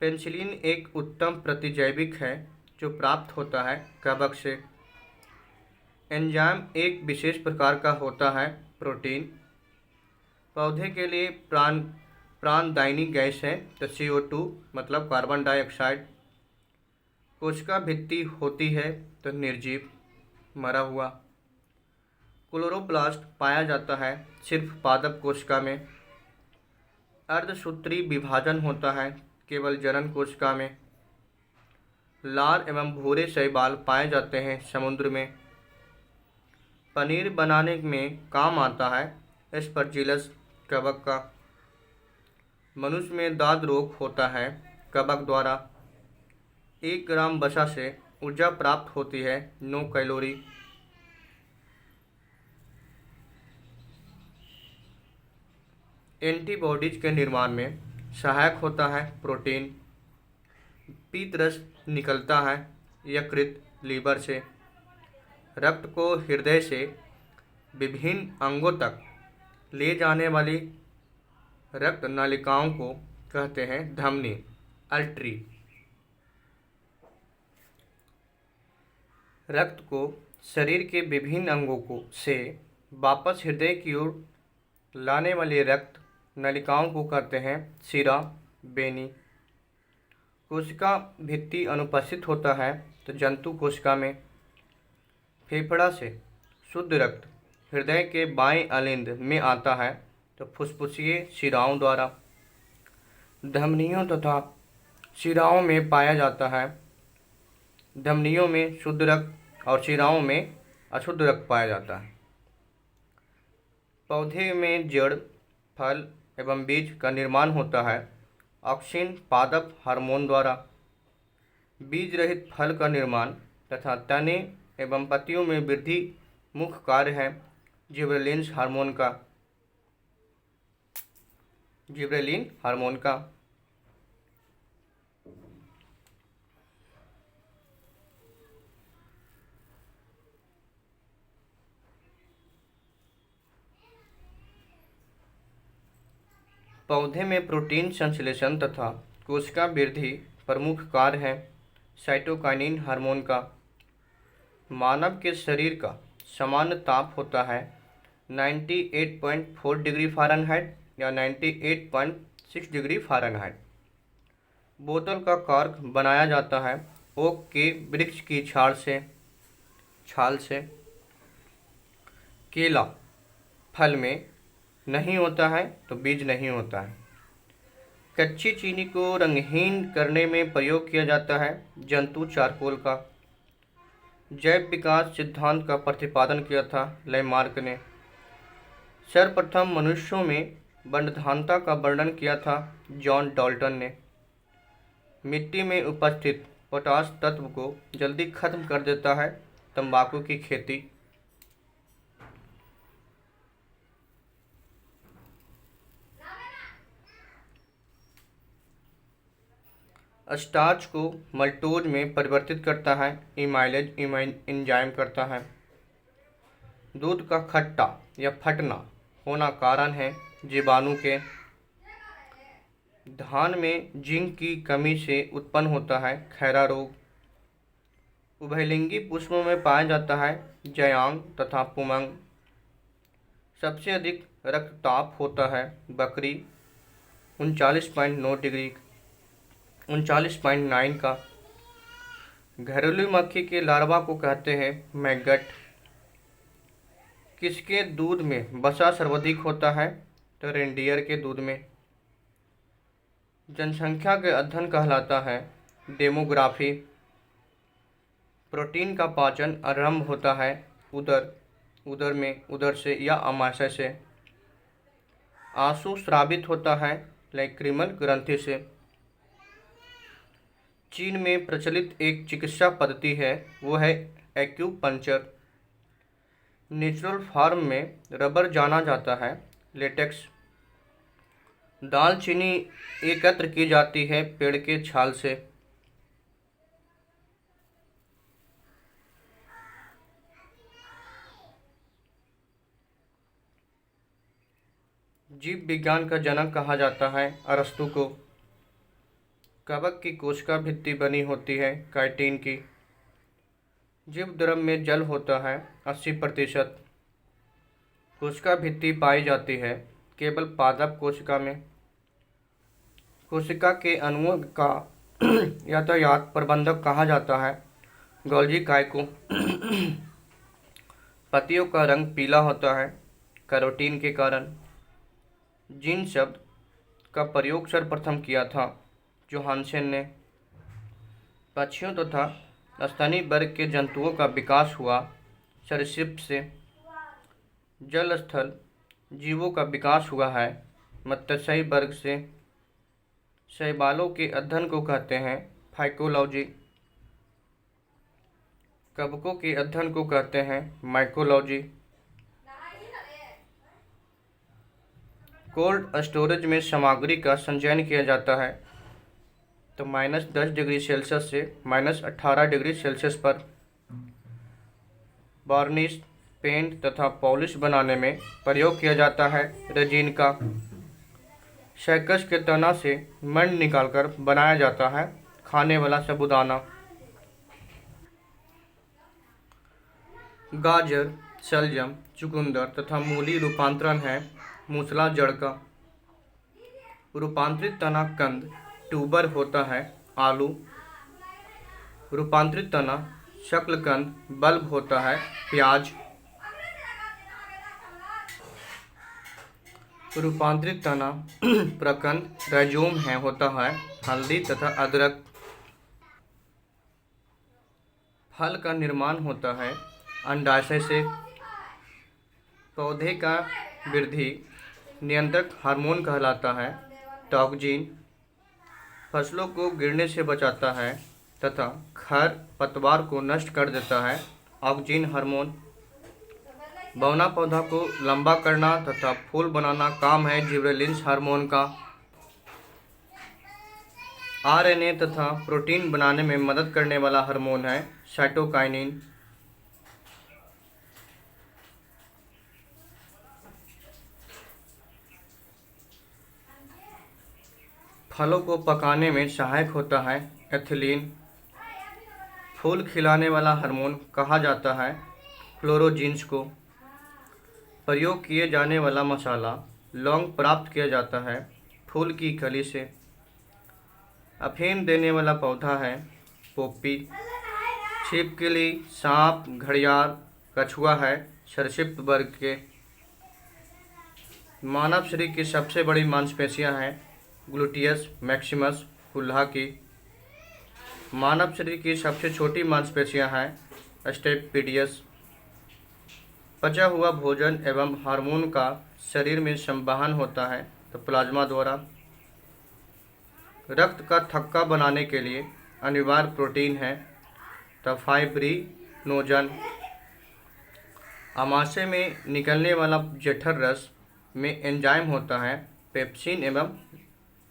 पेनिसिलिन एक उत्तम प्रतिजैविक है जो प्राप्त होता है कवक से। एंजाइम एक विशेष प्रकार का होता है प्रोटीन। पौधे के लिए प्राणदायिनी गैस है तो CO2 मतलब कार्बन डाइऑक्साइड। कोशिका भित्ति होती है तो निर्जीव, मरा हुआ। क्लोरोप्लास्ट पाया जाता है सिर्फ पादप कोशिका में। अर्धसूत्री विभाजन होता है केवल जनन कोशिका में। लाल एवं भूरे शैवाल पाए जाते हैं समुद्र में। पनीर बनाने में काम आता है एस्परजिलस कवक का। मनुष्य में दाद रोग होता है कवक द्वारा। 1 ग्राम वसा से ऊर्जा प्राप्त होती है 9 कैलोरी। एंटीबॉडीज के निर्माण में सहायक होता है प्रोटीन। पीत रस निकलता है यकृत लीवर से। रक्त को हृदय से विभिन्न अंगों तक ले जाने वाली रक्त नलिकाओं को कहते हैं धमनी, आर्टरी। रक्त को शरीर के विभिन्न अंगों को से वापस हृदय की ओर लाने वाली रक्त नलिकाओं को कहते हैं शिरा, बेनी। कोशिका भित्ति अनुपस्थित होता है तो जंतु कोशिका में। फेफड़ा से शुद्ध रक्त हृदय के बाएं अलिंद में आता है तो फुफ्फुसीय शिराओं द्वारा। धमनियों तथा शिराओं में पाया जाता है। धमनियों में शुद्ध रक्त और शिराओं में अशुद्ध रक्त पाया जाता है। पौधे में जड़, फल एवं बीज का निर्माण होता है ऑक्सिन पादप हार्मोन द्वारा। बीज रहित फल का निर्माण तथा तने एवं पत्तियों में वृद्धि मुख्य कार्य है जिबरेलिन हार्मोन का। पौधे में प्रोटीन संश्लेषण तथा कोशिका वृद्धि प्रमुख कार्य है साइटोकाइनिन हार्मोन का। मानव के शरीर का सामान्य ताप होता है 98.4 डिग्री फ़ारेनहाइट या 98.6 डिग्री फ़ारेनहाइट। बोतल का कॉर्क बनाया जाता है ओक के वृक्ष की छाल से। केला फल में नहीं होता है तो बीज नहीं होता है। कच्ची चीनी को रंगहीन करने में प्रयोग किया जाता है जंतु चारकोल का। जैव विकास सिद्धांत का प्रतिपादन किया था लैमार्क ने। सर्वप्रथम मनुष्यों में वर्णधानता का वर्णन किया था जॉन डाल्टन ने। मिट्टी में उपस्थित पोटाश तत्व को जल्दी खत्म कर देता है तंबाकू की खेती। स्टार्च को मल्टोज में परिवर्तित करता है इमाइलेज एंजाइम करता है। दूध का खट्टा या फटना होना कारण है जीवाणु के। धान में जिंक की कमी से उत्पन्न होता है खैरा रोग। उभयलिंगी पुष्पों में पाया जाता है जयांग तथा पुमंग। सबसे अधिक रक्तचाप होता है बकरी 39.9 का। घरेलू मक्खी के लार्वा को कहते हैं मैगट। किसके दूध में वसा सर्वाधिक होता है तो रेंडियर के दूध में। जनसंख्या के अध्ययन कहलाता है डेमोग्राफी। प्रोटीन का पाचन आरंभ होता है उदर से या आमाशय से। आंसू स्रावित होता है लैक्रिमल ग्रंथि से। चीन में प्रचलित एक चिकित्सा पद्धति है वो है एक्यूपंक्चर। नेचुरल फार्म में रबर जाना जाता है लेटेक्स। दालचीनी एकत्र की जाती है पेड़ के छाल से। जीव विज्ञान का जनक कहा जाता है अरस्तु को। कवक की कोशिका भित्ति बनी होती है काइटिन की। जीव द्रव में जल होता है 80%। कोशिका भित्ति पाई जाती है केवल पादप कोशिका में। कोशिका के अणुओं का यातायात प्रबंधक कहा जाता है। गोल्गी काय को पत्तियों का रंग पीला होता है कैरोटीन के कारण। जीन शब्द का प्रयोग सर्वप्रथम किया था जोहानसन ने। पक्षियों तथा स्तनी वर्ग के जंतुओं का विकास हुआ सरीसृप से। जल स्थल जीवों का विकास हुआ है मत्स्यी वर्ग से। शैवालों के अध्ययन को कहते हैं फाइकोलॉजी। कवकों के अध्ययन को कहते हैं माइकोलॉजी। कोल्ड स्टोरेज में सामग्री का संचयन किया जाता है तो -10 डिग्री सेल्सियस से -18 डिग्री सेल्सियस पर। वार्निश पेंट तथा पॉलिश बनाने में प्रयोग किया जाता है रेजिन का। शैकस के तना से मंड निकालकर बनाया जाता है खाने वाला साबूदाना। गाजर शलजम चुकंदर तथा मूली रूपांतरण है मूसला जड़ का। रूपांतरित तना कंद ट्यूबर होता है आलू। रूपांतरित तना शक्लकंद बल्ब होता है प्याज। रूपांतरित तना प्रकंद राइजोम है होता है हल्दी तथा अदरक। फल का निर्माण होता है अंडाशय से। पौधे का वृद्धि नियंत्रक हार्मोन कहलाता है टॉक्जिन। फसलों को गिरने से बचाता है तथा खर पतवार को नष्ट कर देता है ऑक्जिन हार्मोन। बौना पौधा को लंबा करना तथा फूल बनाना काम है जिबरेलिन्स हार्मोन का। आरएनए तथा प्रोटीन बनाने में मदद करने वाला हार्मोन है साइटोकाइनिन। फलों को पकाने में सहायक होता है एथिलीन। फूल खिलाने वाला हार्मोन कहा जाता है फ्लोरोजीन्स को। प्रयोग किए जाने वाला मसाला लौंग प्राप्त किया जाता है फूल की कली से। अफीम देने वाला पौधा है पोपी। छिपकली सांप घड़ियाल कछुआ है सरीसृप वर्ग के। मानव शरीर की सबसे बड़ी मांसपेशियां हैं ग्लूटियस मैक्सिमस कुल्हा की। मानव शरीर की सबसे छोटी मांसपेशियां हैं स्टेपिडियस। पचा हुआ भोजन एवं हार्मोन का शरीर में संवहन होता है तो प्लाज्मा द्वारा। रक्त का थक्का बनाने के लिए अनिवार्य प्रोटीन है तो फाइब्रिनोजन। आमाशय में निकलने वाला जठर रस में एंजाइम होता है पेप्सिन एवं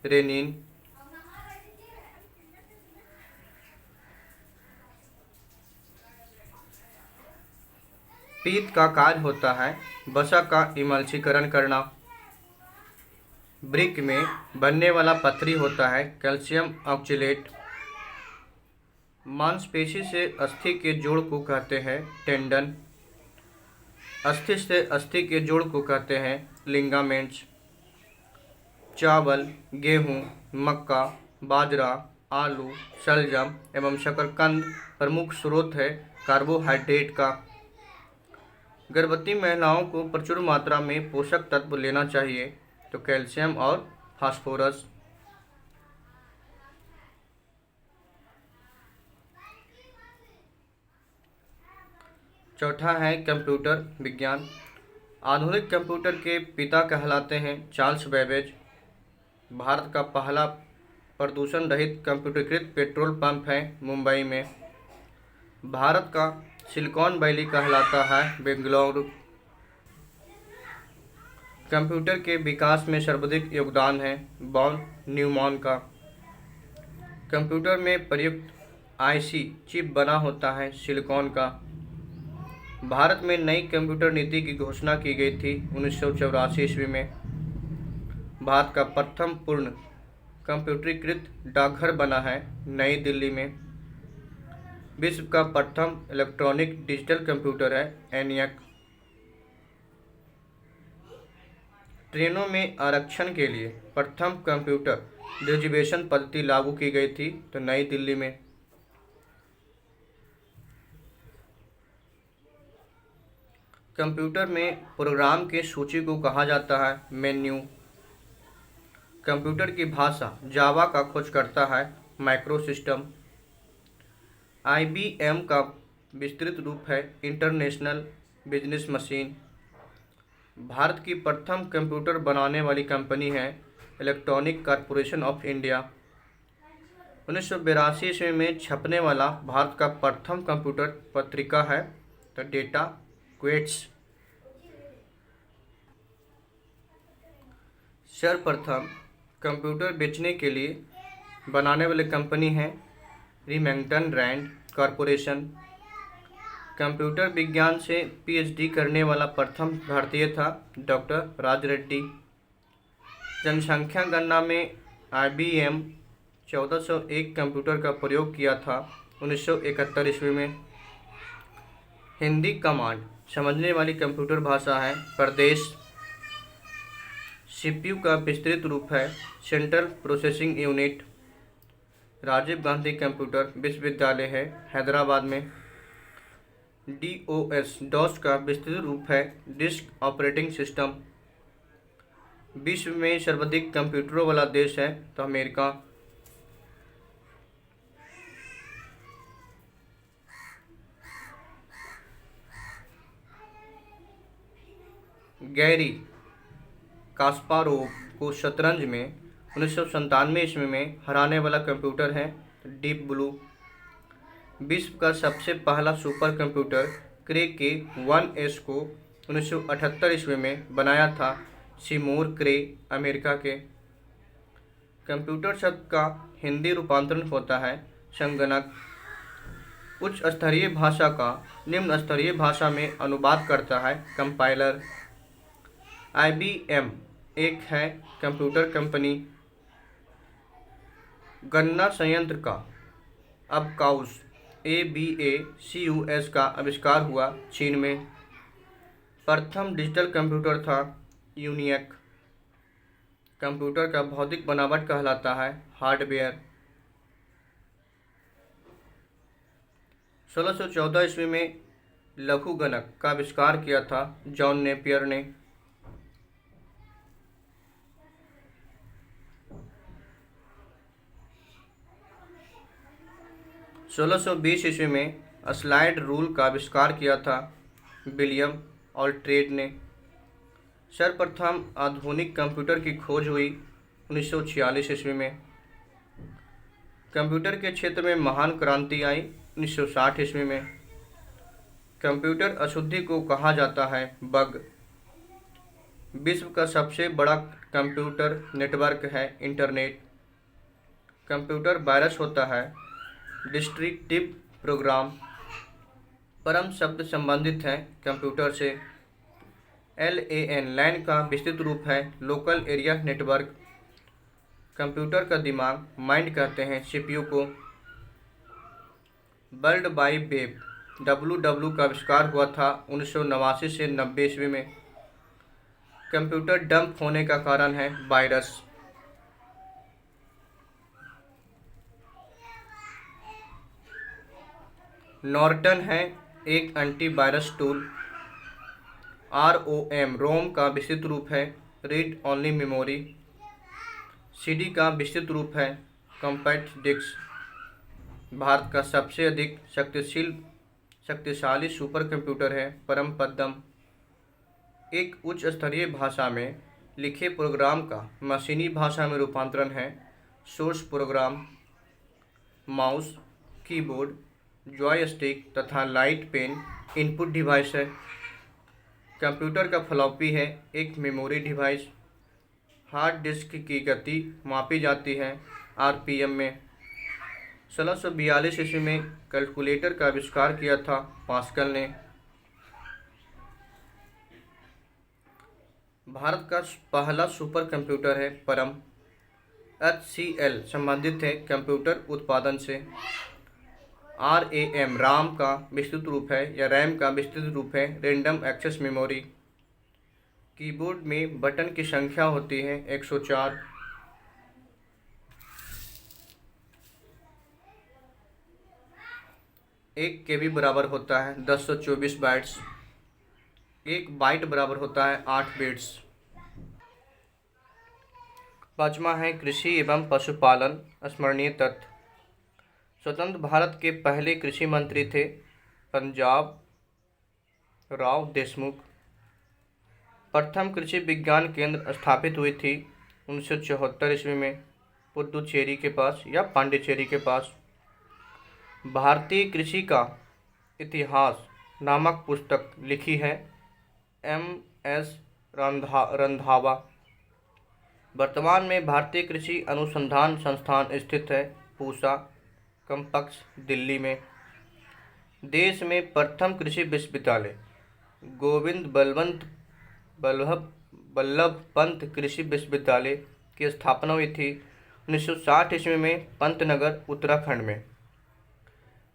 रेनिन। पीत का कार्य होता है वसा का इमल्सीकरण करना। वृक्क में बनने वाला पथरी होता है कैल्शियम ऑक्जेलेट। मांसपेशी से अस्थि के जोड़ को कहते हैं टेंडन। अस्थि से अस्थि के जोड़ को कहते हैं लिगामेंट्स। चावल गेहूँ मक्का बाजरा आलू शलजम एवं शकरकंद प्रमुख स्रोत है कार्बोहाइड्रेट का। गर्भवती महिलाओं को प्रचुर मात्रा में पोषक तत्व लेना चाहिए तो कैल्शियम और फास्फोरस। चौथा है कंप्यूटर विज्ञान। आधुनिक कंप्यूटर के पिता कहलाते हैं चार्ल्स बेबेज। भारत का पहला प्रदूषण रहित कंप्यूटरीकृत पेट्रोल पंप है मुंबई में। भारत का सिलिकॉन वैली कहलाता है बेंगलुरु। कंप्यूटर के विकास में सर्वाधिक योगदान है वॉन न्यूमैन का। कंप्यूटर में प्रयुक्त आईसी चिप बना होता है सिलिकॉन का। भारत में नई कंप्यूटर नीति की घोषणा की गई थी 1984 ईस्वी में। भारत का प्रथम पूर्ण कंप्यूटरीकृत डाकघर बना है नई दिल्ली में। विश्व का प्रथम इलेक्ट्रॉनिक डिजिटल कंप्यूटर है एनियक। ट्रेनों में आरक्षण के लिए प्रथम कंप्यूटर रिजर्वेशन पद्धति लागू की गई थी? तो नई दिल्ली में। कंप्यूटर में प्रोग्राम की सूची को कहा जाता है मेन्यू। कंप्यूटर की भाषा जावा का खोज करता है माइक्रो सिस्टम। IBM का विस्तृत रूप है इंटरनेशनल बिजनेस मशीन। भारत की प्रथम कंप्यूटर बनाने वाली कंपनी है इलेक्ट्रॉनिक कॉरपोरेशन ऑफ इंडिया। 1982 ईस्वी में छपने वाला भारत का प्रथम कंप्यूटर पत्रिका है द डेटा क्वेट्स। सर्वप्रथम कंप्यूटर बेचने के लिए बनाने वाली कंपनी है रिमेंगटन रैंड कॉरपोरेशन। कंप्यूटर विज्ञान से PhD करने वाला प्रथम भारतीय था डॉक्टर राज रेड्डी। जनसंख्या गणना में IBM 1401 कंप्यूटर का प्रयोग किया था 1971 ईस्वी में। हिंदी कमांड समझने वाली कंप्यूटर भाषा है प्रदेश। CPU का विस्तृत रूप है central processing unit. Rajiv Gandhi computer विश्वविद्यालय है हैदराबाद में। DOS का विस्तृत रूप है डिस्क ऑपरेटिंग सिस्टम। विश्व में सर्वाधिक कंप्यूटरों वाला देश है तो अमेरिका। गैरी कास्पारोव को शतरंज में 1997 ईस्वी में हराने वाला कंप्यूटर है डीप ब्लू। विश्व का सबसे पहला सुपर कंप्यूटर क्रे के 1S को 1978 ईस्वी में बनाया था सिमोर क्रे अमेरिका के। कंप्यूटर शब्द का हिंदी रूपांतरण होता है संगणक। उच्च स्तरीय भाषा का निम्न स्तरीय भाषा में अनुवाद करता है कंपाइलर। IBM एक है कंप्यूटर कंपनी। गणना संयंत्र का अबकाउस ABACUS का आविष्कार हुआ चीन में। प्रथम डिजिटल कंप्यूटर था यूनिएक। कंप्यूटर का भौतिक बनावट कहलाता है हार्डवेयर। 1614 ईस्वी में लघु गणक का आविष्कार किया था जॉन नेपियर ने। 1620 ईस्वी में स्लाइड रूल का आविष्कार किया था विलियम ऑल्ट्रेड ने। सर्वप्रथम आधुनिक कंप्यूटर की खोज हुई 1946 ईस्वी में। कंप्यूटर के क्षेत्र में महान क्रांति आई 1960 ईस्वी में। कंप्यूटर अशुद्धि को कहा जाता है बग। विश्व का सबसे बड़ा कंप्यूटर नेटवर्क है इंटरनेट। कंप्यूटर वायरस होता है डिस्ट्रक्टिव प्रोग्राम। परम शब्द संबंधित है कंप्यूटर से। LAN लैन का विस्तृत रूप है लोकल एरिया नेटवर्क। कंप्यूटर का दिमाग माइंड कहते हैं CPU को। वर्ल्ड वाइड वेब WW का आविष्कार हुआ था 1989 से 90 ईस्वी में। कंप्यूटर डंप होने का कारण है वायरस। नॉर्टन है एक एंटीवायरस टूल। रोम का विस्तृत रूप है रीड ओनली मेमोरी। CD का विस्तृत रूप है कॉम्पैक्ट डिस्क। भारत का सबसे अधिक शक्तिशाली सुपर कंप्यूटर है परम पद्म। एक उच्च स्तरीय भाषा में लिखे प्रोग्राम का मशीनी भाषा में रूपांतरण है source program. Mouse, keyboard, joystick तथा लाइट पेन इनपुट डिवाइस है। कंप्यूटर का फ्लॉपी है एक मेमोरी डिवाइस। हार्ड डिस्क की गति मापी जाती है RPM में। 1642 ईस्वी में कैलकुलेटर का आविष्कार किया था पास्कल ने। भारत का पहला सुपर कंप्यूटर है परम। HCL संबंधित है कंप्यूटर उत्पादन से। RAM राम का विस्तृत रूप है या रैम का विस्तृत रूप है रैंडम एक्सेस मेमोरी। कीबोर्ड में बटन की संख्या होती है 104। 1 KB बराबर होता है 1024 बाइट्स। 1 बाइट बराबर होता है 8 बिट्स। पाँचवा है कृषि एवं पशुपालन स्मरणीय तथ्य। स्वतंत्र भारत के पहले कृषि मंत्री थे पंजाब राव देशमुख। प्रथम कृषि विज्ञान केंद्र स्थापित हुई थी 1974 ईस्वी में पुडुचेरी के पास या पांडिचेरी के पास। भारतीय कृषि का इतिहास नामक पुस्तक लिखी है MS रंधावा। वर्तमान में भारतीय कृषि अनुसंधान संस्थान स्थित है पूसा कंपक्स दिल्ली में। देश में प्रथम कृषि विश्वविद्यालय गोविंद बल्लभ पंत कृषि विश्वविद्यालय की स्थापना हुई थी 1960 ईस्वी में पंतनगर उत्तराखंड में।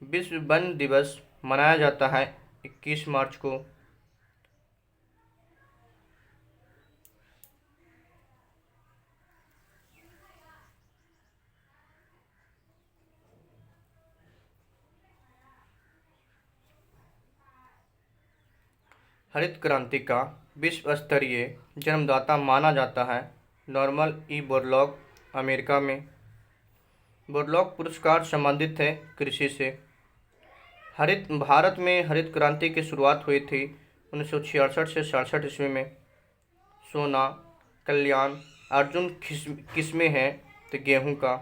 विश्व वन दिवस मनाया जाता है 21 मार्च को। हरित क्रांति का विश्व स्तरीय जन्मदाता माना जाता है नॉर्मन ई बोरलॉग अमेरिका में। बोरलॉग पुरस्कार संबंधित है कृषि से। भारत में हरित क्रांति की शुरुआत हुई थी 1966 से 67 ईस्वी में। सोना कल्याण अर्जुन किस्में हैं तो गेहूं का।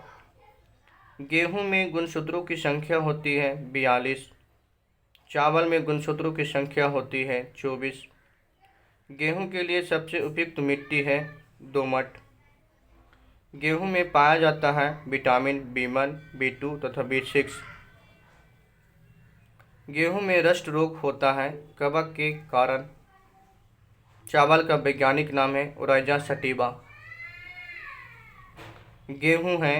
गेहूं में गुणसूत्रों की संख्या होती है 42। चावल में गुणसूत्रों की संख्या होती है 24। गेहूं के लिए सबसे उपयुक्त मिट्टी है दोमट। गेहूं में पाया जाता है विटामिन B1, B2 तथा B6। गेहूं में रस्ट रोग होता है कवक के कारण। चावल का वैज्ञानिक नाम है ओराइजा सटिवा। गेहूं है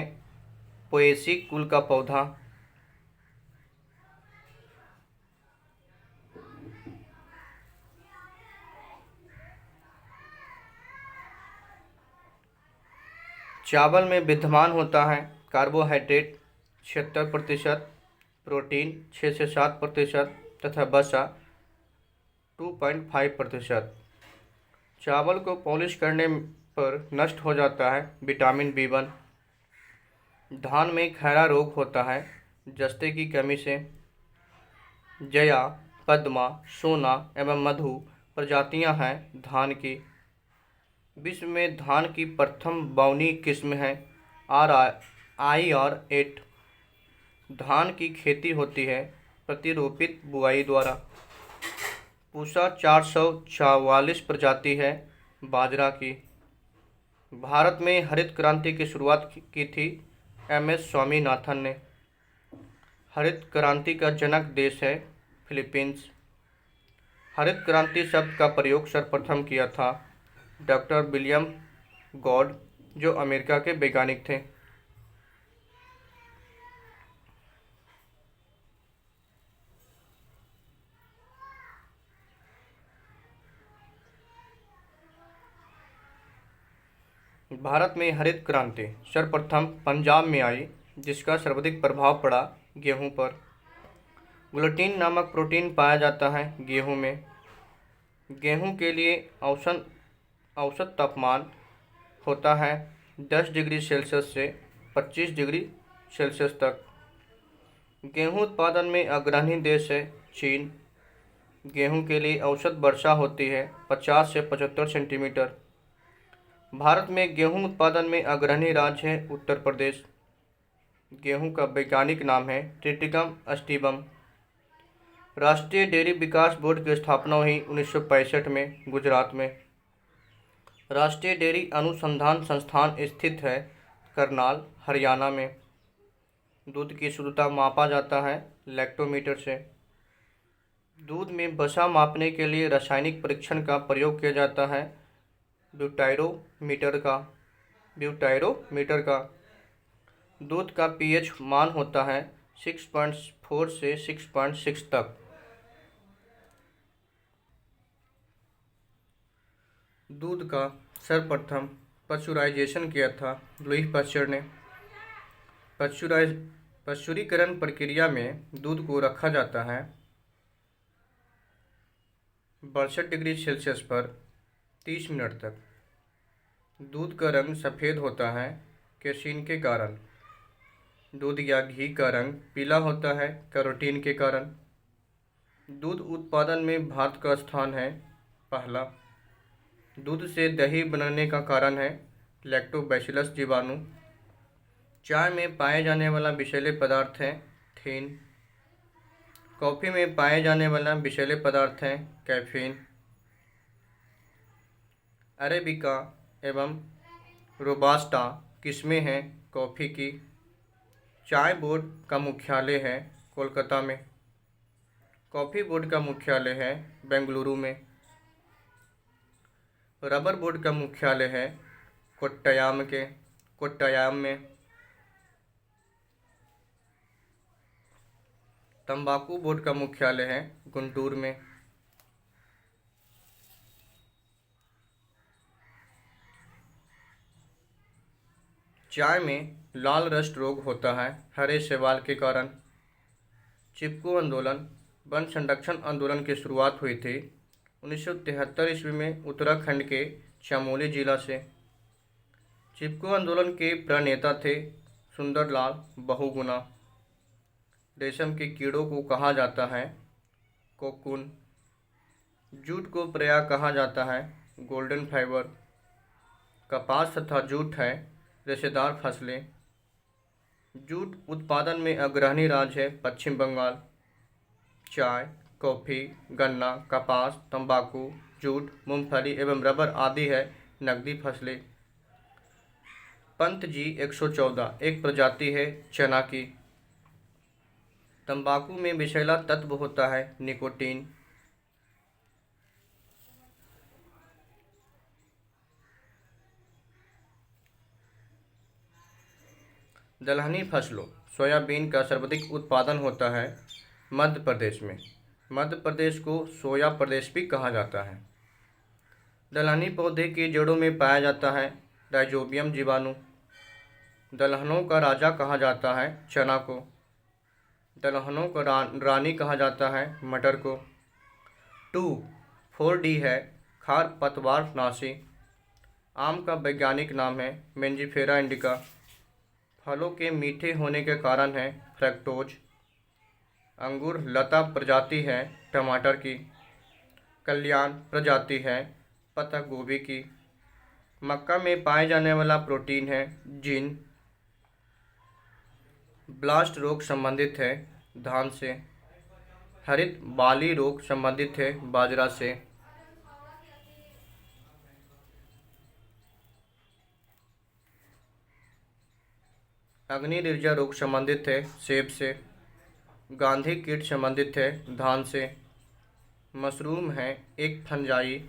पोएसी कुल का पौधा। चावल में विद्यमान होता है कार्बोहाइड्रेट 76%, प्रोटीन 6 से 7% तथा वसा 2.5%। चावल को पॉलिश करने पर नष्ट हो जाता है विटामिन B1। धान में खैरा रोग होता है जस्ते की कमी से। जया, पद्मा, सोना एवं मधु प्रजातियां हैं धान की। विश्व में धान की प्रथम बौनी किस्म है IR8। धान की खेती होती है प्रतिरोपित बुआई द्वारा। पूसा 444 प्रजाति है बाजरा की। भारत में हरित क्रांति की शुरुआत की थी MS स्वामीनाथन ने। हरित क्रांति का जनक देश है फिलीपींस। हरित क्रांति शब्द का प्रयोग सर्वप्रथम किया था डॉक्टर विलियम गॉड जो अमेरिका के वैज्ञानिक थे। भारत में हरित क्रांति सर्वप्रथम पंजाब में आई जिसका सर्वाधिक प्रभाव पड़ा गेहूं पर। ग्लूटीन नामक प्रोटीन पाया जाता है गेहूं में। गेहूं के लिए औसत तापमान होता है 10 डिग्री सेल्सियस से 25 डिग्री सेल्सियस तक। गेहूं उत्पादन में अग्रणी देश है चीन। गेहूं के लिए औसत वर्षा होती है 50 से 75 सेंटीमीटर। भारत में गेहूं उत्पादन में अग्रणी राज्य है उत्तर प्रदेश। गेहूं का वैज्ञानिक नाम है ट्रिटिकम स्टीबम। राष्ट्रीय डेयरी विकास बोर्ड की स्थापना हुई 1965 में गुजरात में। राष्ट्रीय डेयरी अनुसंधान संस्थान स्थित है करनाल हरियाणा में। दूध की शुद्धता मापा जाता है लैक्टोमीटर से। दूध में वसा मापने के लिए रासायनिक परीक्षण का प्रयोग किया जाता है ब्यूटाइरोमीटर का। दूध का pH मान होता है 6.4 से 6.6 तक। दूध का सर्वप्रथम पाश्चराइजेशन किया था लुई पाश्चर ने। प्रसुरीकरण प्रक्रिया में दूध को रखा जाता है 62 डिग्री सेल्सियस पर 30 मिनट तक। दूध का रंग सफ़ेद होता है केसीन के कारण। दूध या घी का रंग पीला होता है कैरोटीन के कारण। दूध उत्पादन में भारत का स्थान है पहला। दूध से दही बनने का कारण है लैक्टोबैसिलस जीवाणु। चाय में पाए जाने वाला विषैले पदार्थ है थीन। कॉफ़ी में पाए जाने वाला विषैले पदार्थ है कैफीन। अरेबिका एवं रोबास्टा किस्में हैं कॉफ़ी की। चाय बोर्ड का मुख्यालय है कोलकाता में। कॉफ़ी बोर्ड का मुख्यालय है बेंगलुरु में। रबर बोर्ड का मुख्यालय है कोट्टायाम में। तंबाकू बोर्ड का मुख्यालय है गुंटूर में। चाय में लाल रस्ट रोग होता है हरे शैवाल के कारण। चिपको आंदोलन वन संरक्षण आंदोलन की शुरुआत हुई थी 1973 ईस्वी में उत्तराखंड के चमोली जिला से। चिपको आंदोलन के प्रणेता थे सुंदरलाल बहुगुणा। रेशम के कीड़ों को कहा जाता है कोकून। जूट को प्रायः कहा जाता है गोल्डन फाइबर। कपास तथा जूट है रेशेदार फसलें। जूट उत्पादन में अग्रणी राज्य है पश्चिम बंगाल। चाय, कॉफ़ी, गन्ना, कपास, तंबाकू, जूट, मूंगफली एवं रबर आदि है नकदी फसलें। पंत जी 114 एक प्रजाति है चना की। तंबाकू में विषैला तत्व होता है निकोटीन। दलहनी फसलों सोयाबीन का सर्वाधिक उत्पादन होता है मध्य प्रदेश में। मध्य प्रदेश को सोया प्रदेश भी कहा जाता है। दलहनी पौधे की जड़ों में पाया जाता है राइजोबियम जीवाणु। दलहनों का राजा कहा जाता है चना को। दलहनों का रानी कहा जाता है मटर को। 2,4-D है खार पतवार नाशी। आम का वैज्ञानिक नाम है मेंजिफेरा इंडिका। फलों के मीठे होने के कारण है फ्रक्टोज। अंगूर लता प्रजाति है टमाटर की। कल्याण प्रजाति है पत्ता गोभी की। मक्का में पाए जाने वाला प्रोटीन है जिन। ब्लास्ट रोग संबंधित है धान से। हरित बाली रोग संबंधित है बाजरा से। अग्नि निर्जा रोग संबंधित है सेब से। गांधी कीट संबंधित है धान से। मशरूम है एक फंजाई।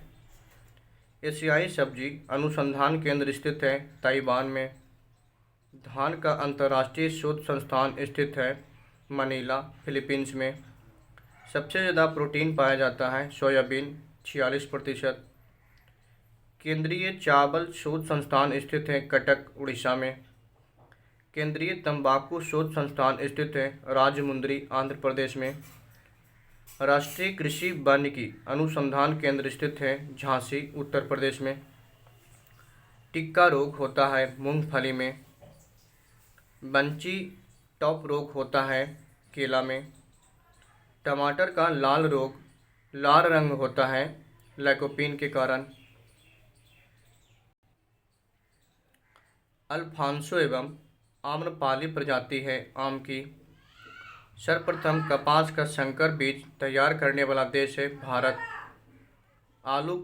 एशियाई सब्जी अनुसंधान केंद्र स्थित है ताइवान में। धान का अंतर्राष्ट्रीय शोध संस्थान स्थित है मनीला फिलीपींस में। सबसे ज़्यादा प्रोटीन पाया जाता है सोयाबीन 46%। केंद्रीय चावल शोध संस्थान स्थित है कटक उड़ीसा में। केंद्रीय तंबाकू शोध संस्थान स्थित है राजमुंद्री आंध्र प्रदेश में। राष्ट्रीय कृषि वानिकी अनुसंधान केंद्र स्थित है झांसी उत्तर प्रदेश में। टिक्का रोग होता है मूंगफली में। बंची टॉप रोग होता है केला में। टमाटर का लाल रंग होता है लाइकोपीन के कारण। अल्फांसो एवं आम्रपाली प्रजाति है आम की। सर्वप्रथम कपास का संकर बीज तैयार करने वाला देश है भारत। आलू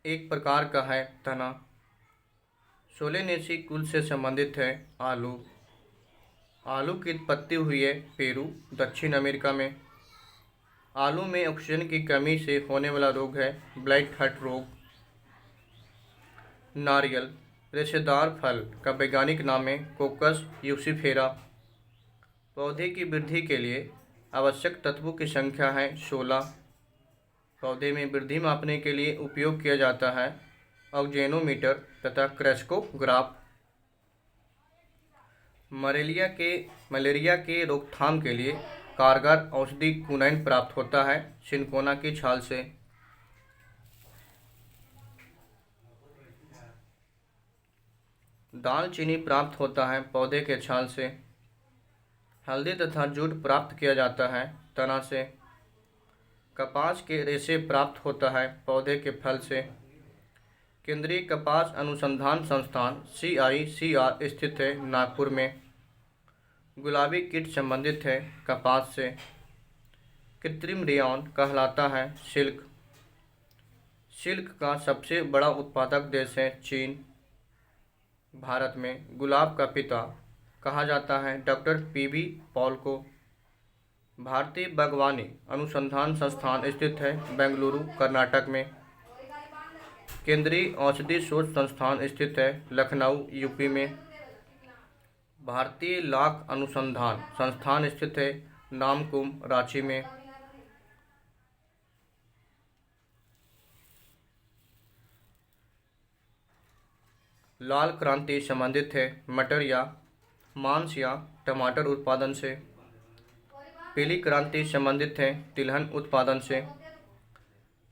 एक प्रकार का है तना। सोलेनेसी कुल से संबंधित है आलू। आलू की उत्पत्ति हुई है पेरू दक्षिण अमेरिका में। आलू में ऑक्सीजन की कमी से होने वाला रोग है ब्लैक हार्ट रोग। नारियल रेशेदार फल का वैज्ञानिक नाम है कोकस यूसिफेरा। पौधे की वृद्धि के लिए आवश्यक तत्वों की संख्या है 16। पौधे में वृद्धि मापने के लिए उपयोग किया जाता है ऑक्जेनोमीटर तथा क्रेस्कोग्राफ। मलेरिया के रोकथाम के लिए कारगर औषधि क्विनोन प्राप्त होता है सिनकोना की छाल से। दालचीनी प्राप्त होता है पौधे के छाल से। हल्दी तथा जूट प्राप्त किया जाता है तना से। कपास के रेशे प्राप्त होता है पौधे के फल से। केंद्रीय कपास अनुसंधान संस्थान CICR स्थित है नागपुर में। गुलाबी कीट संबंधित है कपास से। कृत्रिम रेयॉन कहलाता है सिल्क। सिल्क का सबसे बड़ा उत्पादक देश है चीन। भारत में गुलाब का पिता कहा जाता है डॉक्टर PB पॉल को। भारतीय बागवानी अनुसंधान संस्थान स्थित है बेंगलुरु कर्नाटक में। केंद्रीय औषधि शोध संस्थान स्थित है लखनऊ UP में। भारतीय लाख अनुसंधान संस्थान स्थित है नामकुम रांची में। लाल क्रांति संबंधित है मटर या मांस या टमाटर उत्पादन से। पीली क्रांति संबंधित है तिलहन उत्पादन से।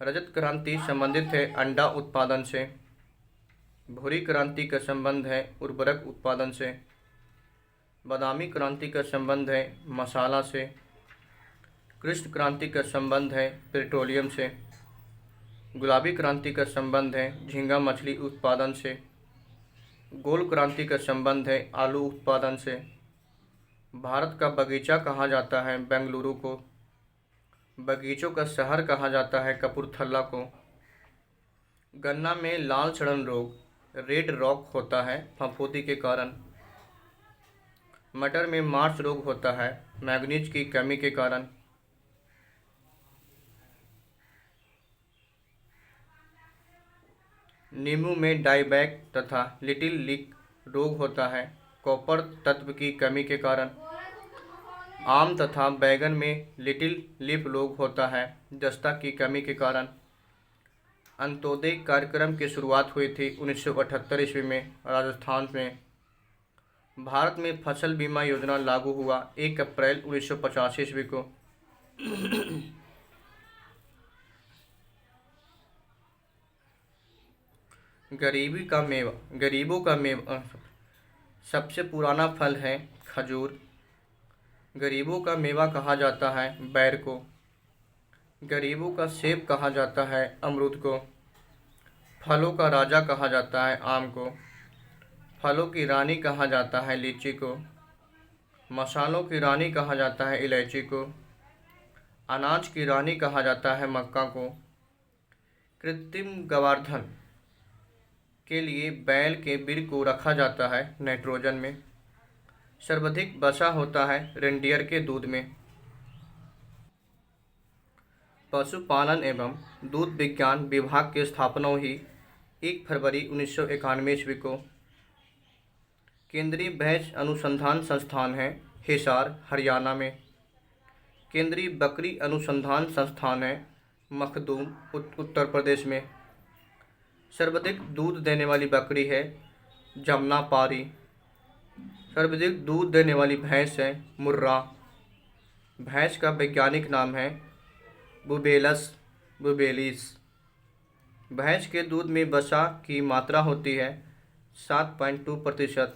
रजत क्रांति संबंधित है अंडा उत्पादन से। भूरी क्रांति का संबंध है उर्वरक उत्पादन से। बादामी क्रांति का संबंध है मसाला से। कृष्ण क्रांति का संबंध है पेट्रोलियम से। गुलाबी क्रांति का संबंध है झींगा मछली उत्पादन से। गोल क्रांति का संबंध है आलू उत्पादन से। भारत का बगीचा कहा जाता है बेंगलुरु को। बगीचों का शहर कहा जाता है कपूरथला को। गन्ना में लाल सड़न रोग रेड रॉक होता है फफूंदी के कारण। मटर में मार्च रोग होता है मैग्नीज की कमी के कारण। नींबू में डाइबैक तथा लिटिल लीक रोग होता है कॉपर तत्व की कमी के कारण। आम तथा बैगन में लिटिल लीफ रोग होता है जस्ता की कमी के कारण। अंत्योदय कार्यक्रम की शुरुआत हुई थी 1978 ईस्वी में राजस्थान में। भारत में फसल बीमा योजना लागू हुआ 1 अप्रैल 1985 ईस्वी को। गरीबों का मेवा सबसे पुराना फल है खजूर। गरीबों का मेवा कहा जाता है बैर को। गरीबों का सेब कहा जाता है अमरूद को। फलों का राजा कहा जाता है आम को। फलों की रानी कहा जाता है लीची को। मसालों की रानी कहा जाता है इलायची को। अनाज की रानी कहा जाता है मक्का को। कृत्रिम गवर्धन के लिए बैल के बीज को रखा जाता है नाइट्रोजन में। सर्वाधिक वसा होता है रेंडियर के दूध में। पशुपालन एवं दूध विज्ञान विभाग की स्थापना हुई 1 फरवरी 1991 ईस्वी को। केंद्रीय भैंस अनुसंधान संस्थान है हिसार हरियाणा में। केंद्रीय बकरी अनुसंधान संस्थान है मखदूम उत्तर प्रदेश में। सर्वाधिक दूध देने वाली बकरी है जमनापारी। सर्वाधिक दूध देने वाली भैंस है मुर्रा। भैंस का वैज्ञानिक नाम है बुबेलिस। भैंस के दूध में वसा की मात्रा होती है 7.2%।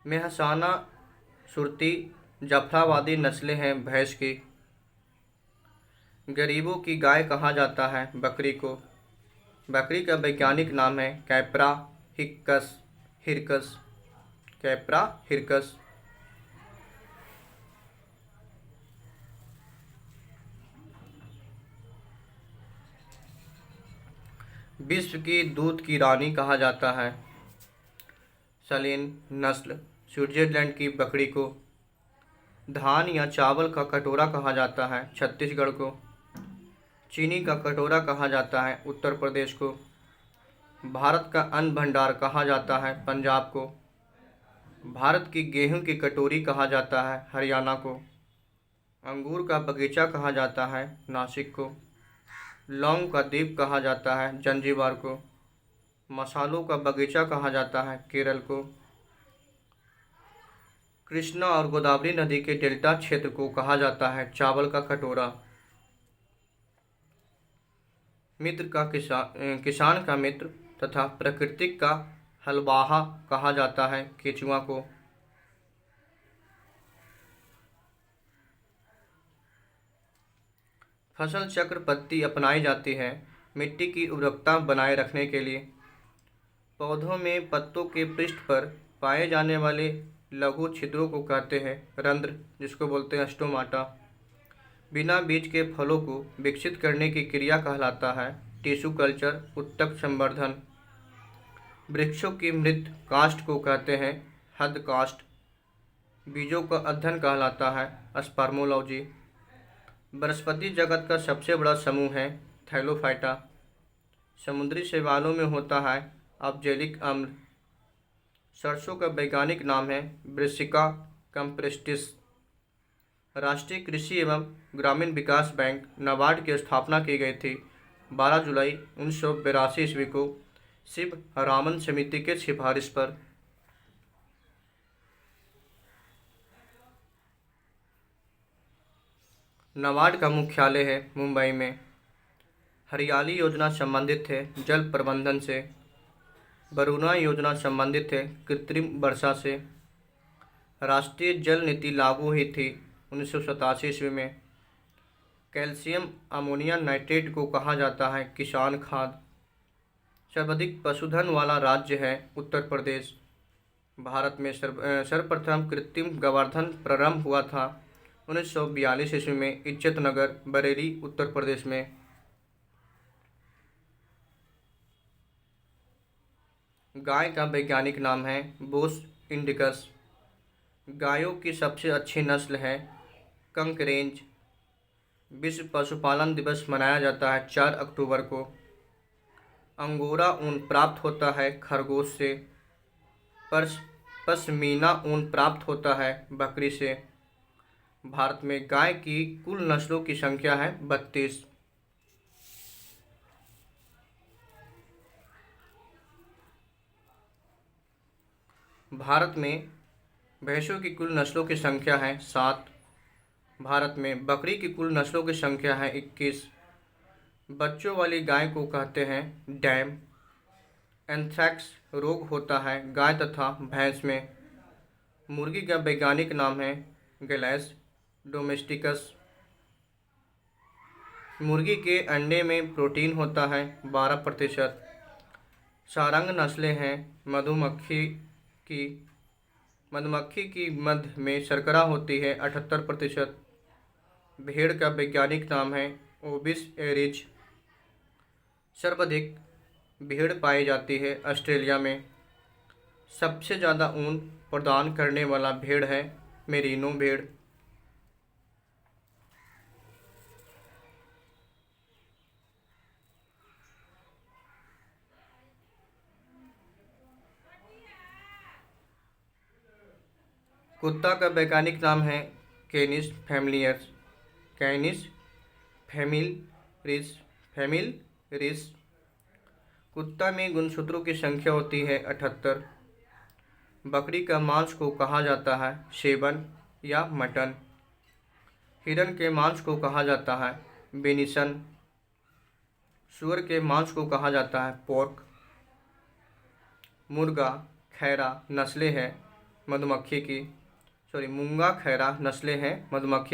मेहसाना सुरती जाफराबादी नस्लें हैं भैंस की। गरीबों की गाय कहा जाता है बकरी को। बकरी का वैज्ञानिक नाम है कैप्रा हिरकस। Capra hircus. विश्व की दूध की रानी कहा जाता है सलीन नस्ल स्विट्जरलैंड की बकरी को। धान या चावल का कटोरा कहा जाता है छत्तीसगढ़ को। चीनी का कटोरा कहा जाता है उत्तर प्रदेश को। भारत का अन्न भंडार कहा जाता है पंजाब को। भारत की गेहूं की कटोरी कहा जाता है हरियाणा को। अंगूर का बगीचा कहा जाता है नासिक को। लौंग का द्वीप कहा जाता है जंजीबार को। मसालों का बगीचा कहा जाता है केरल को। कृष्णा और गोदावरी नदी के डेल्टा क्षेत्र को कहा जाता है चावल का कटोरा। मित्र का किसान का मित्र तथा प्राकृतिक का हलवाहा कहा जाता है केचुआ को। फसल चक्र पद्धति अपनाई जाती है मिट्टी की उर्वरकता बनाए रखने के लिए। पौधों में पत्तों के पृष्ठ पर पाए जाने वाले लघु छिद्रों को कहते हैं रंध्र, जिसको बोलते हैं स्टोमाटा। बिना बीज के फलों को विकसित करने की क्रिया कहलाता है टिश्यू कल्चर, उत्तक संवर्धन। वृक्षों की मृत काष्ठ को कहते हैं हद काष्ठ। बीजों का अध्ययन कहलाता है स्पर्मोलॉजी। वनस्पति जगत का सबसे बड़ा समूह है थैलोफाइटा। समुद्री शैवालों में होता है ऑक्जेलिक अम्ल। सरसों का वैज्ञानिक नाम है ब्रासिका कंप्रेस्टिस। राष्ट्रीय कृषि एवं ग्रामीण विकास बैंक नाबार्ड की स्थापना की गई थी 12 जुलाई 1982 ईस्वी को शिव रामन समिति के सिफारिश पर। नाबार्ड का मुख्यालय है मुंबई में। हरियाली योजना संबंधित है जल प्रबंधन से। वरुणा योजना संबंधित है कृत्रिम वर्षा से। राष्ट्रीय जल नीति लागू हुई थी 1987 ईस्वी में। कैल्शियम अमोनिया नाइट्रेट को कहा जाता है किसान खाद। सर्वाधिक पशुधन वाला राज्य है उत्तर प्रदेश। भारत में सर्वप्रथम कृत्रिम गवर्धन प्रारंभ हुआ था 1942 ईस्वी में इज्जत नगर, बरेली, उत्तर प्रदेश में। गाय का वैज्ञानिक नाम है बोस इंडिकस। गायों की सबसे अच्छी नस्ल है कंकरेंज। विश्व पशुपालन दिवस मनाया जाता है 4 अक्टूबर को। अंगोरा ऊन प्राप्त होता है खरगोश से। पश्मीना ऊन प्राप्त होता है बकरी से। भारत में गाय की कुल नस्लों की संख्या है 32। भारत में भैंसों की कुल नस्लों की संख्या है 7। भारत में बकरी की कुल नस्लों की संख्या है 21। बच्चों वाली गाय को कहते हैं डैम। एंथ्रैक्स रोग होता है गाय तथा भैंस में। मुर्गी का वैज्ञानिक नाम है गैलस डोमेस्टिकस। मुर्गी के अंडे में प्रोटीन होता है 12%। सारंग नस्लें हैं मधुमक्खी की मध में शर्करा होती है 78%। भेड़ का वैज्ञानिक नाम है ओबिस एरिज। सर्वाधिक भेड़ पाई जाती है ऑस्ट्रेलिया में। सबसे ज़्यादा ऊन प्रदान करने वाला भेड़ है मेरिनो भेड़। कुत्ता का वैज्ञानिक नाम है कैनिस फैमिलियस। कैनिस फैमिलिस। कुत्ता में गुणसूत्रों की संख्या होती है 78। बकरी का मांस को कहा जाता है शेबन या मटन। हिरन के मांस को कहा जाता है वेनिसन। सुअर के मांस को कहा जाता है पोर्क। मूंगा खैरा नस्लें हैं मधुमक्खी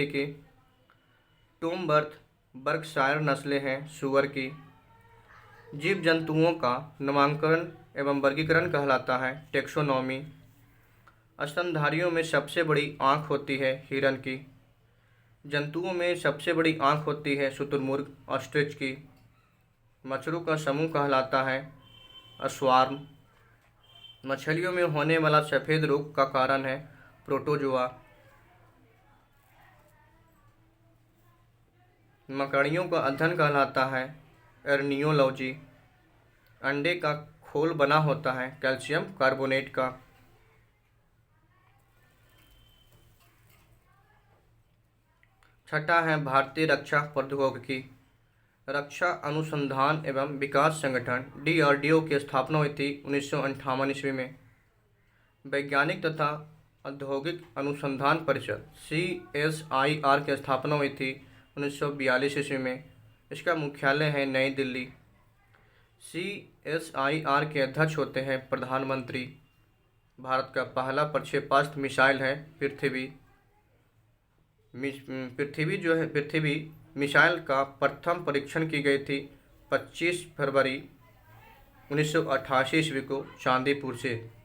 की। टॉम बर्कशायर नस्लें हैं सुअर की। जीव जंतुओं का नामकरण एवं वर्गीकरण कहलाता है टेक्सोनॉमी। स्तनधारियों में सबसे बड़ी आँख होती है हिरन की। जंतुओं में सबसे बड़ी आँख होती है शुतुरमुर्ग ऑस्ट्रिच की। मच्छरों का समूह कहलाता है अस्वार्म। मछलियों में होने वाला सफ़ेद रोग का कारण है प्रोटोजोआ। मकड़ियों का अध्ययन कहलाता है एर्नियोलॉजी। अंडे का खोल बना होता है कैल्शियम कार्बोनेट का। छठा है भारतीय रक्षा प्रौद्योगिकी। रक्षा अनुसंधान एवं विकास संगठन DRDO की स्थापना हुई थी 1958 ईस्वी में। वैज्ञानिक तथा औद्योगिक अनुसंधान परिषद CSIR की स्थापना हुई थी 1942 ईस्वी में। इसका मुख्यालय है नई दिल्ली। CSIR के अध्यक्ष होते हैं प्रधानमंत्री। भारत का पहला प्रक्षेपास्त्र मिसाइल है पृथ्वी। पृथ्वी मिसाइल का प्रथम परीक्षण की गई थी 25 फरवरी 1988 ईस्वी को चांदीपुर से।